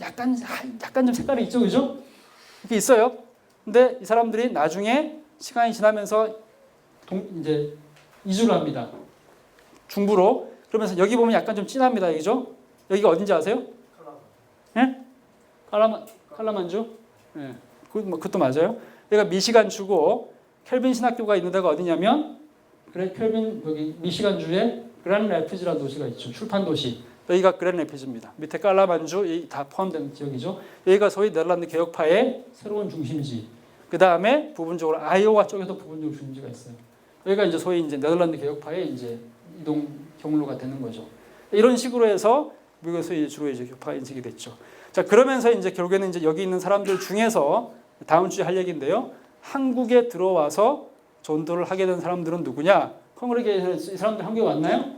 색깔이 있죠, 그죠? 이렇게 있어요. 근데 이 사람들이 나중에 시간이 지나면서 이제 이주를 합니다. 중부로. 그러면서 여기 보면 약간 좀 진합니다, 그죠? 여기가 어딘지 아세요? 예? 칼라만주? 예. 그것도 맞아요. 여기가 미시간주고 켈빈 신학교가 있는 데가 어디냐면 켈빈 여기 미시간주에 그랜 래피즈라는 도시가 있죠. 출판 도시. 여기가 그랜 래피즈입니다. 밑에 칼라만주 다 포함된 지역이죠. 여기가 소위 네덜란드 개혁파의 새로운 중심지. 그 다음에 부분적으로 아이오와 쪽에도 부분적으로 중심지가 있어요. 여기가 이제 소위 이제 네덜란드 개혁파의 이제 이동 경로가 되는 거죠. 이런 식으로 해서 미국에서 주로 이제 교파 인식이 됐죠. 자, 그러면서 이제 결국에는 이제 여기 있는 사람들 중에서 다음 주에 할 얘기인데요. 한국에 들어와서 전도를 하게 된 사람들은 누구냐? 컨그레게이션 이 사람들 한국에 왔나요?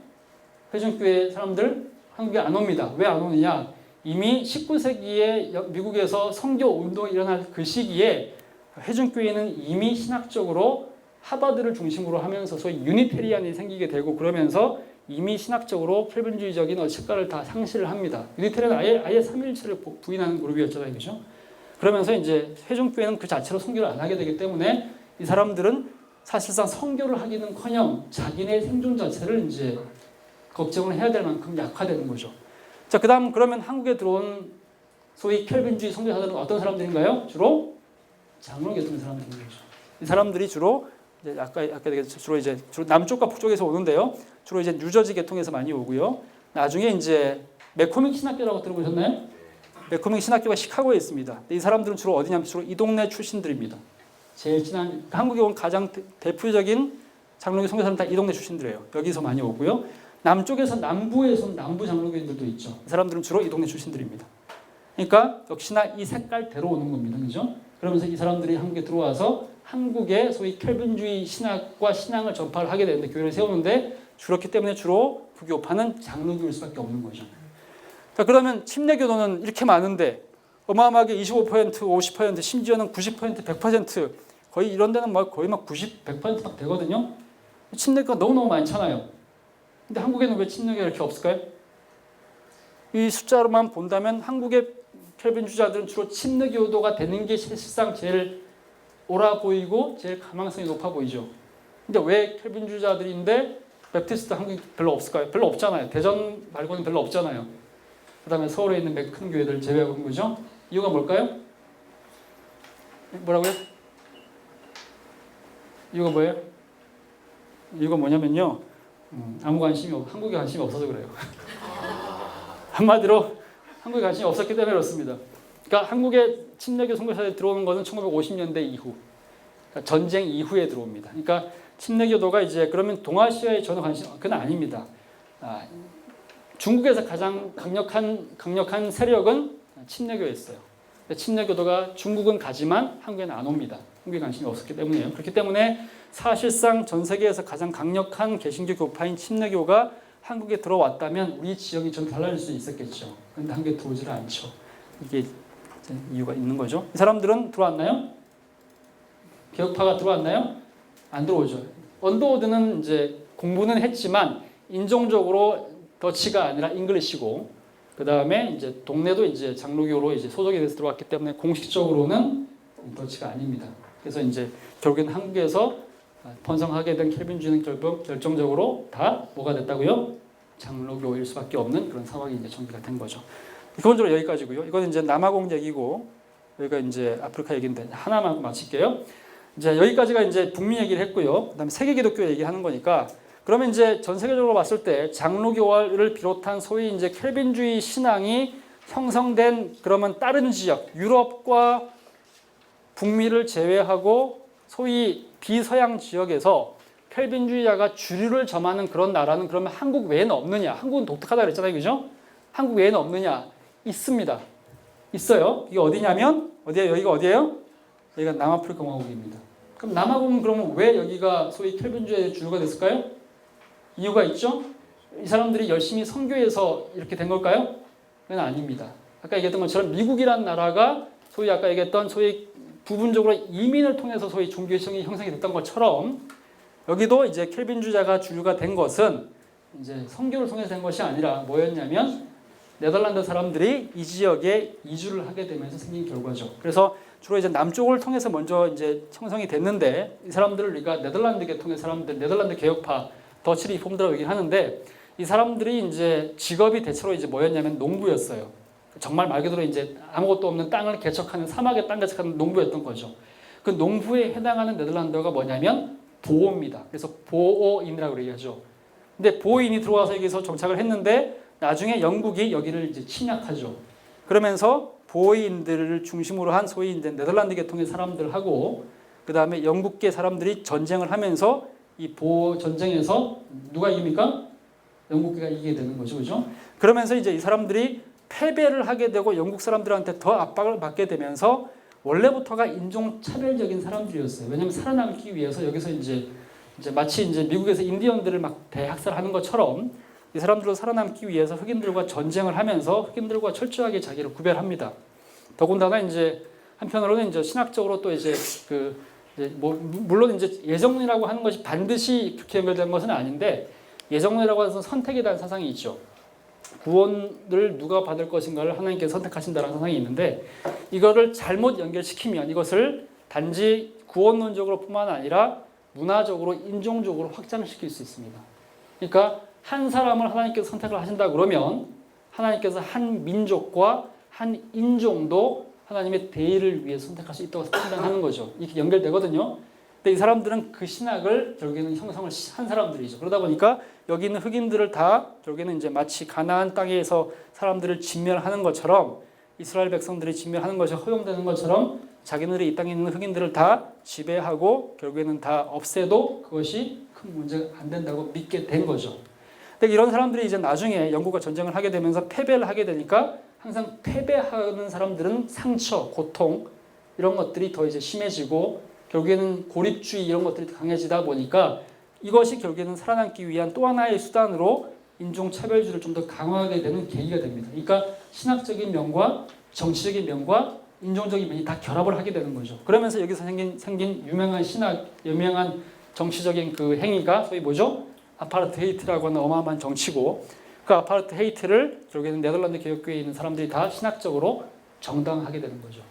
회중교회 사람들 한국에 안 옵니다. 왜 안 오느냐? 이미 19세기에 미국에서 선교 운동이 일어날 그 시기에 회중교회는 이미 신학적으로 하버드를 중심으로 하면서 소위 유니테리안이 생기게 되고 그러면서 이미 신학적으로 켈빈주의적인 색깔을 다 상실을 합니다. 유니테리안은 아예 삼위일체를 부인하는 그룹이었잖아요, 그렇죠? 그러면서 이제 회중교회는 그 자체로 선교를 안 하게 되기 때문에 이 사람들은 사실상 선교를 하기는커녕 자기네 생존 자체를 이제 걱정을 해야 될 만큼 약화되는 거죠. 자, 그다음 그러면 한국에 들어온 소위 켈빈주의 선교사들은 어떤 사람들인가요? 주로 장로 계통의 사람들인 거죠. 이 사람들이 주로 이제 아까 주로 남쪽과 북쪽에서 오는데요. 주로 이제 뉴저지 계통에서 많이 오고요. 나중에 이제 맥코믹 신학교라고 들어보셨나요? 맥코믹 신학교가 시카고에 있습니다. 이 사람들은 주로 어디냐면 주로 이 동네 출신들입니다. 제일 친한 한국에 온 가장 대표적인 장로교 선교사는 다 이 동네 출신들이에요. 여기서 많이 오고요. 남쪽에서 남부에서 온 남부 장로교인들도 있죠. 이 사람들은 주로 이 동네 출신들입니다. 그러니까 역시나 이 색깔대로 오는 겁니다. 그죠? 그러면서 이 사람들이 한국에 들어와서 한국의 소위 켈빈주의 신학과 신앙을 전파를 하게 되는데 교회를 세우는데 그렇기 때문에 주로 부교파는 장로교일 수밖에 없는 거죠. 자, 그러면 침례교도는 이렇게 많은데 어마어마하게 25%, 50%, 심지어는 90%, 100% 거의 이런 데는 막 거의 막 90, 100% 막 되거든요. 침례교가 너무너무 많잖아요. 근데 한국에는 왜 침례교가 이렇게 없을까요? 이 숫자로만 본다면 한국의 켈빈주자들은 주로 침례교도가 되는 게 사실상 제일 옳아 보이고 제일 가망성이 높아 보이죠. 근데 왜 켈빈주자들인데 베프티스트 한국에 별로 없을까요? 별로 없잖아요. 대전 말고는 별로 없잖아요. 그 다음에 서울에 있는 몇 큰 교회들 제외하고 한 거죠. 이유가 뭘까요? 뭐라고요? 이유가 뭐예요? 이유가 뭐냐면요. 아무 관심이 한국에 관심이 없어서 그래요. 한마디로 한국에 관심이 없었기 때문에 그렇습니다. 그러니까 한국에 침례교 선교사들이 들어오는 것은 1950년대 이후, 그러니까 전쟁 이후에 들어옵니다. 그러니까 침례교도가 이제 그러면 동아시아에 전혀 관심 그건 아닙니다. 중국에서 가장 강력한 세력은 침례교였어요. 침례교도가 중국은 가지만 한국에는 안 옵니다. 한국에 관심이 없었기 때문에요. 그렇기 때문에 사실상 전 세계에서 가장 강력한 개신교 교파인 침례교가 한국에 들어왔다면 우리 지역이 좀 달라질 수 있었겠죠. 그런데 한국에 들어오지를 않죠. 이게 이유가 있는 거죠. 이 사람들은 들어왔나요? 개혁파가 들어왔나요? 안 들어오죠. 언더우드는 이제 공부는 했지만 인종적으로 더치가 아니라 잉글리시고 그 다음에 이제 동네도 이제 장로교로 이제 소속이 돼서 들어왔기 때문에 공식적으로는 더치가 아닙니다. 그래서 이제 결국엔 한국에서 번성하게 된 켈빈주의는 결정적으로 다 뭐가 됐다고요? 장로교일 수밖에 없는 그런 상황이 이제 전개가 된 거죠. 기본적으로 여기까지고요. 이건 이제 남아공 얘기고 여기가 이제 아프리카 얘기인데 하나만 마칠게요. 이제 여기까지가 이제 북미 얘기를 했고요. 그다음에 세계 기독교 얘기하는 거니까 그러면 이제 전 세계적으로 봤을 때 장로교를 비롯한 소위 이제 켈빈주의 신앙이 형성된 그러면 다른 지역 유럽과 북미를 제외하고 소위 비서양 지역에서 켈빈주의자가 주류를 점하는 그런 나라는 그러면 한국 외에는 없느냐? 한국은 독특하다 그랬잖아요, 그죠? 한국 외에는 없느냐? 있습니다. 있어요. 이게 어디냐면 어디에 여기가 어디예요? 여기가 남아프리카 공화국입니다. 그럼 남아공은 그러면 왜 여기가 소위 켈빈주의의 주류가 됐을까요? 이유가 있죠. 이 사람들이 열심히 선교해서 이렇게 된 걸까요? 그건 아닙니다. 아까 얘기했던 것처럼 미국이란 나라가 소위 아까 얘기했던 소위 부분적으로 이민을 통해서 소위 종교성이 형성이 됐던 것처럼 여기도 이제 켈빈주의자가 주류가 된 것은 이제 선교를 통해서 된 것이 아니라 뭐였냐면 네덜란드 사람들이 이 지역에 이주를 하게 되면서 생긴 결과죠. 그래서 주로 이제 남쪽을 통해서 먼저 이제 형성이 됐는데 이 사람들을 우리가 네덜란드 계통의 사람들, 네덜란드 개혁파, 더치 리폼더라고 얘기를 하는데 이 사람들이 이제 직업이 대체로 이제 뭐였냐면 농부였어요. 정말 말 그대로 이제 아무것도 없는 땅을 개척하는 사막의 땅 개척하는 농부였던 거죠. 그 농부에 해당하는 네덜란드어가 뭐냐면 보호입니다. 그래서 보호인이라고 얘기하죠. 근데 보호인이 들어와서 여기서 정착을 했는데 나중에 영국이 여기를 이제 침략하죠. 그러면서 보호인들을 중심으로 한 소위 이제 네덜란드 계통의 사람들하고 그 다음에 영국계 사람들이 전쟁을 하면서 이 보호 전쟁에서 누가 이깁니까? 영국계가 이기게 되는 거죠, 그죠? 그러면서 이제 이 사람들이 패배를 하게 되고 영국 사람들한테 더 압박을 받게 되면서 원래부터가 인종차별적인 사람들이었어요. 왜냐하면 살아남기 위해서 여기서 이제 마치 이제 미국에서 인디언들을 막 대학살하는 것처럼 이 사람들도 살아남기 위해서 흑인들과 전쟁을 하면서 흑인들과 철저하게 자기를 구별합니다. 더군다나 이제 한편으로는 이제 신학적으로 또 이제 뭐 물론 이제 예정론이라고 하는 것이 반드시 그렇게 연결된 것은 아닌데 예정론이라고 해서 선택에 대한 사상이 있죠. 구원을 누가 받을 것인가를 하나님께서 선택하신다는 사상이 있는데 이거를 잘못 연결시키면 이것을 단지 구원론적으로 뿐만 아니라 문화적으로 인종적으로 확장시킬 수 있습니다. 그러니까 한 사람을 하나님께서 선택을 하신다 그러면 하나님께서 한 민족과 한 인종도 하나님의 대의를 위해 선택할 수 있다고 판단하는 거죠. 이렇게 연결되거든요. 근데 이 사람들은 그 신학을 결국에는 형성을 한 사람들이죠. 그러다 보니까 여기 있는 흑인들을 다 결국에는 이제 마치 가나안 땅에서 사람들을 진멸하는 것처럼 이스라엘 백성들이 진멸하는 것이 허용되는 것처럼 자기네들이 이 땅에 있는 흑인들을 다 지배하고 결국에는 다 없애도 그것이 큰 문제가 안 된다고 믿게 된 거죠. 근데 이런 사람들이 이제 나중에 영국과 전쟁을 하게 되면서 패배를 하게 되니까 항상 패배하는 사람들은 상처, 고통 이런 것들이 더 이제 심해지고 결국에는 고립주의 이런 것들이 강해지다 보니까 이것이 결국에는 살아남기 위한 또 하나의 수단으로 인종차별주의를 좀 더 강화하게 되는 계기가 됩니다. 그러니까 신학적인 면과 정치적인 면과 인종적인 면이 다 결합을 하게 되는 거죠. 그러면서 여기서 생긴 유명한 유명한 정치적인 그 행위가 소위 뭐죠? 아파르트헤이트라고 하는 어마어마한 정치고 그 아파르트헤이트를 결국에는 네덜란드 개혁교회에 있는 사람들이 다 신학적으로 정당하게 되는 거죠.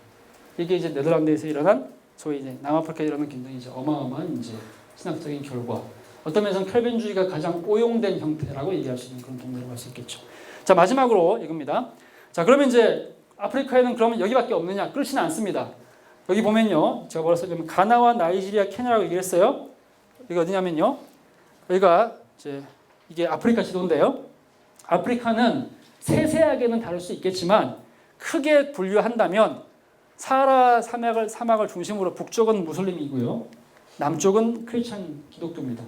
이게 이제 네덜란드에서 일어난 소위 이제 남아프리카에 일어난 굉장히 이제 어마어마한 이제 신학적인 결과. 어떤 면에서는 켈빈주의가 가장 오용된 형태라고 얘기할 수 있는 그런 동네라고 할 수 있겠죠. 자, 마지막으로 이겁니다. 자, 그러면 이제 아프리카에는 그러면 여기밖에 없느냐? 그렇지는 않습니다. 여기 보면요. 제가 뭐라 써냐면 가나와 나이지리아, 케냐라고 얘기를 했어요. 여기 어디냐면요. 여기가 이제 이게 아프리카 지도인데요. 아프리카는 세세하게는 다룰 수 있겠지만 크게 분류한다면 사하라 사막을 중심으로 북쪽은 무슬림이고요. 남쪽은 크리스천 기독교입니다.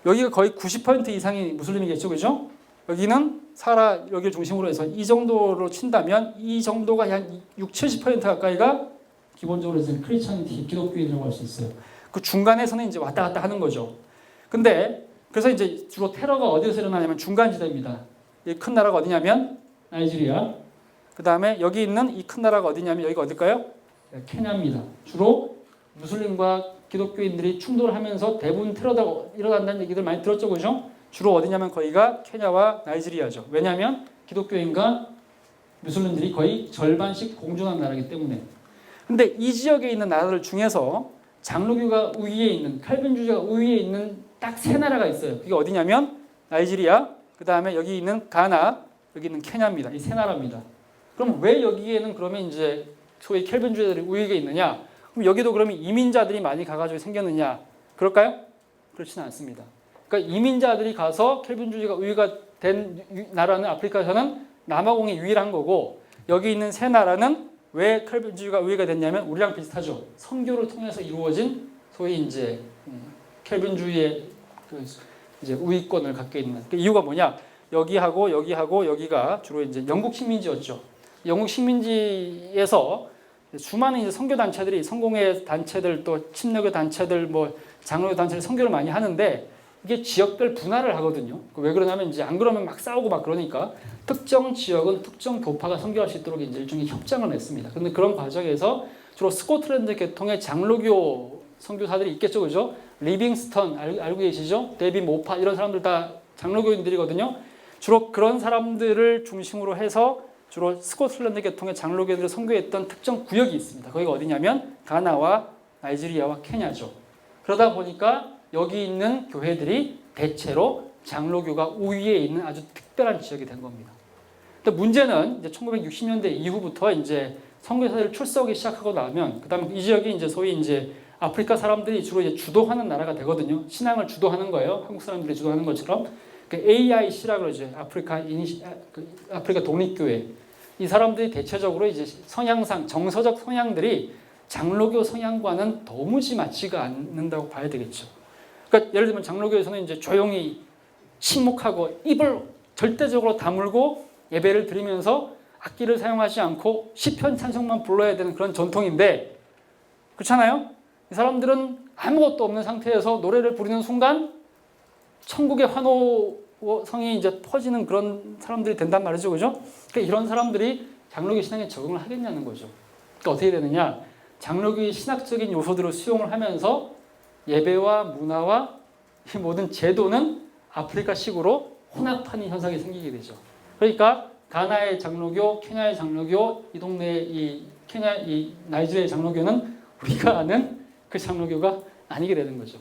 여기가 거의 90% 이상이 무슬림이겠죠. 그죠? 여기는 사하라 여기를 중심으로 해서 이 정도로 친다면 이 정도가 한 60-70% 가까이가 기본적으로 이제 크리스천 기독교인이라고 할 수 있어요. 그 중간에서는 이제 왔다 갔다 하는 거죠. 근데 그래서 이제 주로 테러가 어디에서 일어나냐면 중간지대입니다. 이 큰 나라가 어디냐면 나이지리아. 그 다음에 여기 있는 이 큰 나라가 어디냐면 여기가 어딜까요? 케냐입니다. 주로 무슬림과 기독교인들이 충돌을 하면서 대부분 테러가 일어난다는 얘기들 많이 들었죠. 그죠? 주로 어디냐면 거기가 케냐와 나이지리아죠. 왜냐하면 기독교인과 무슬림들이 거의 절반씩 공존한 나라이기 때문에. 근데 이 지역에 있는 나라들 중에서 장로교가 우위에 있는, 칼빈주의가 우위에 있는 딱 세 나라가 있어요. 그게 어디냐면 나이지리아, 그 다음에 여기 있는 가나, 여기 있는 케냐입니다. 이 세 나라입니다. 그럼 왜 여기에는 그러면 이제 소위 켈빈주의들이 우위에 있느냐? 그럼 여기도 그러면 이민자들이 많이 가가지고 생겼느냐? 그럴까요? 그렇지는 않습니다. 그러니까 이민자들이 가서 켈빈주의가 우위가 된 나라는 아프리카에서는 남아공이 유일한 거고 여기 있는 세 나라는 왜 켈빈주의가 우위가 됐냐면 우리랑 비슷하죠. 선교를 통해서 이루어진 소위 이제 켈빈주의의 그 이제 우위권을 갖게 있는 그 이유가 뭐냐? 여기하고 여기하고 여기가 주로 이제 영국 식민지였죠. 영국 식민지에서 수많은 이제 선교 단체들이 성공회 단체들 또 침례교 단체들 뭐 장로교 단체들 선교를 많이 하는데 이게 지역별 분할을 하거든요. 왜 그러냐면 이제 안 그러면 막 싸우고 막 그러니까 특정 지역은 특정 교파가 선교할 수 있도록 이제 일종의 협정을 냈습니다. 그런데 그런 과정에서 주로 스코틀랜드 계통의 장로교 선교사들이 있겠죠, 그죠? 리빙스턴 알고 계시죠? 데비 모파 이런 사람들 다 장로교인들이거든요. 주로 그런 사람들을 중심으로 해서 주로 스코틀랜드 계통의 장로교들을 선교했던 특정 구역이 있습니다. 거기가 어디냐면 가나와 나이지리아와 케냐죠. 그러다 보니까 여기 있는 교회들이 대체로 장로교가 우위에 있는 아주 특별한 지역이 된 겁니다. 근데 문제는 이제 1960년대 이후부터 이제 선교사들이 출석하기 시작하고 나면 그다음에 이 지역이 이제 소위 이제 아프리카 사람들이 주로 이제 주도하는 나라가 되거든요. 신앙을 주도하는 거예요. 한국 사람들이 주도하는 것처럼. 그 AIC라고 그러죠. 아프리카 독립교회. 이 사람들이 대체적으로 이제 성향상 정서적 성향들이 장로교 성향과는 도무지 맞지가 않는다고 봐야 되겠죠. 그러니까 예를 들면 장로교에서는 이제 조용히 침묵하고 입을 절대적으로 다물고 예배를 드리면서 악기를 사용하지 않고 시편 찬송만 불러야 되는 그런 전통인데 그렇잖아요? 이 사람들은 아무것도 없는 상태에서 노래를 부르는 순간 천국의 환호성이 이제 퍼지는 그런 사람들이 된단 말이죠. 그죠? 그러니까 이런 사람들이 장로교 신앙에 적응을 하겠냐는 거죠. 그러니까 어떻게 되느냐? 장로교의 신학적인 요소들을 수용을 하면서 예배와 문화와 이 모든 제도는 아프리카식으로 혼합하는 현상이 생기게 되죠. 그러니까 가나의 장로교, 케냐의 장로교, 이 동네의 이 나이지리아의 장로교는 우리가 아는 그 장로교가 아니게 되는 거죠.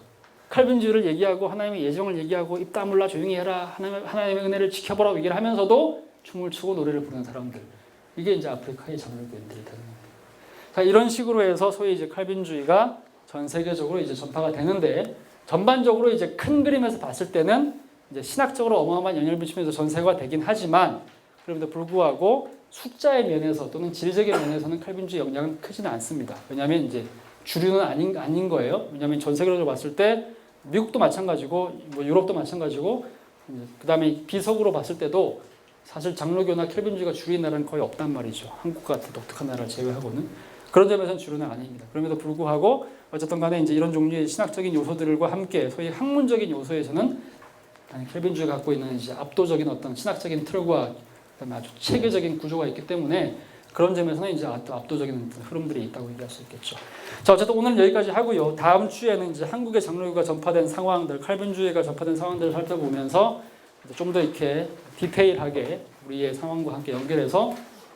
칼빈주의를 얘기하고 하나님의 예정을 얘기하고 입 다물라 조용히 해라 하나님의 은혜를 지켜보라고 얘기를 하면서도 춤을 추고 노래를 부르는 사람들. 이게 이제 아프리카의 장로교인들이 되는 겁니다. 자, 이런 식으로 해서 소위 이제 칼빈주의가 전 세계적으로 이제 전파가 되는데 전반적으로 이제 큰 그림에서 봤을 때는 이제 신학적으로 어마어마한 영향을 미치면서 전 세계가 되긴 하지만 그럼에도 불구하고 숫자의 면에서 또는 질적인 면에서는 칼빈주의 영향은 크지는 않습니다. 왜냐하면 이제 주류는 아닌 거예요. 왜냐하면 전 세계적으로 봤을 때 미국도 마찬가지고 뭐 유럽도 마찬가지고 그다음에 비석으로 봤을 때도 사실 장로교나 켈빈주의가 주류인 나라는 거의 없단 말이죠. 한국 같은 독특한 나라를 제외하고는. 그런 점에서는 주류는 아닙니다. 그럼에도 불구하고 어쨌든 간에 이제 이런 종류의 신학적인 요소들과 함께 소위 학문적인 요소에서는 켈빈주의가 갖고 있는 이제 압도적인 어떤 신학적인 틀과 그다음에 아주 체계적인 구조가 있기 때문에 그런 점에서는 이제 압도적인 흐름들이 있다고 얘기할 수 있겠죠. 자, 어쨌든 오늘 여기까지 하고요. 다음 주에는 이제 한국의 장로교가 전파된 상황들, 칼빈주의가 전파된 상황들을 살펴보면서 좀 더 이렇게 디테일하게 우리의 상황과 함께 연결해서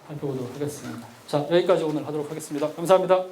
살펴보도록 하겠습니다. 자, 여기까지 오늘 하도록 하겠습니다. 감사합니다.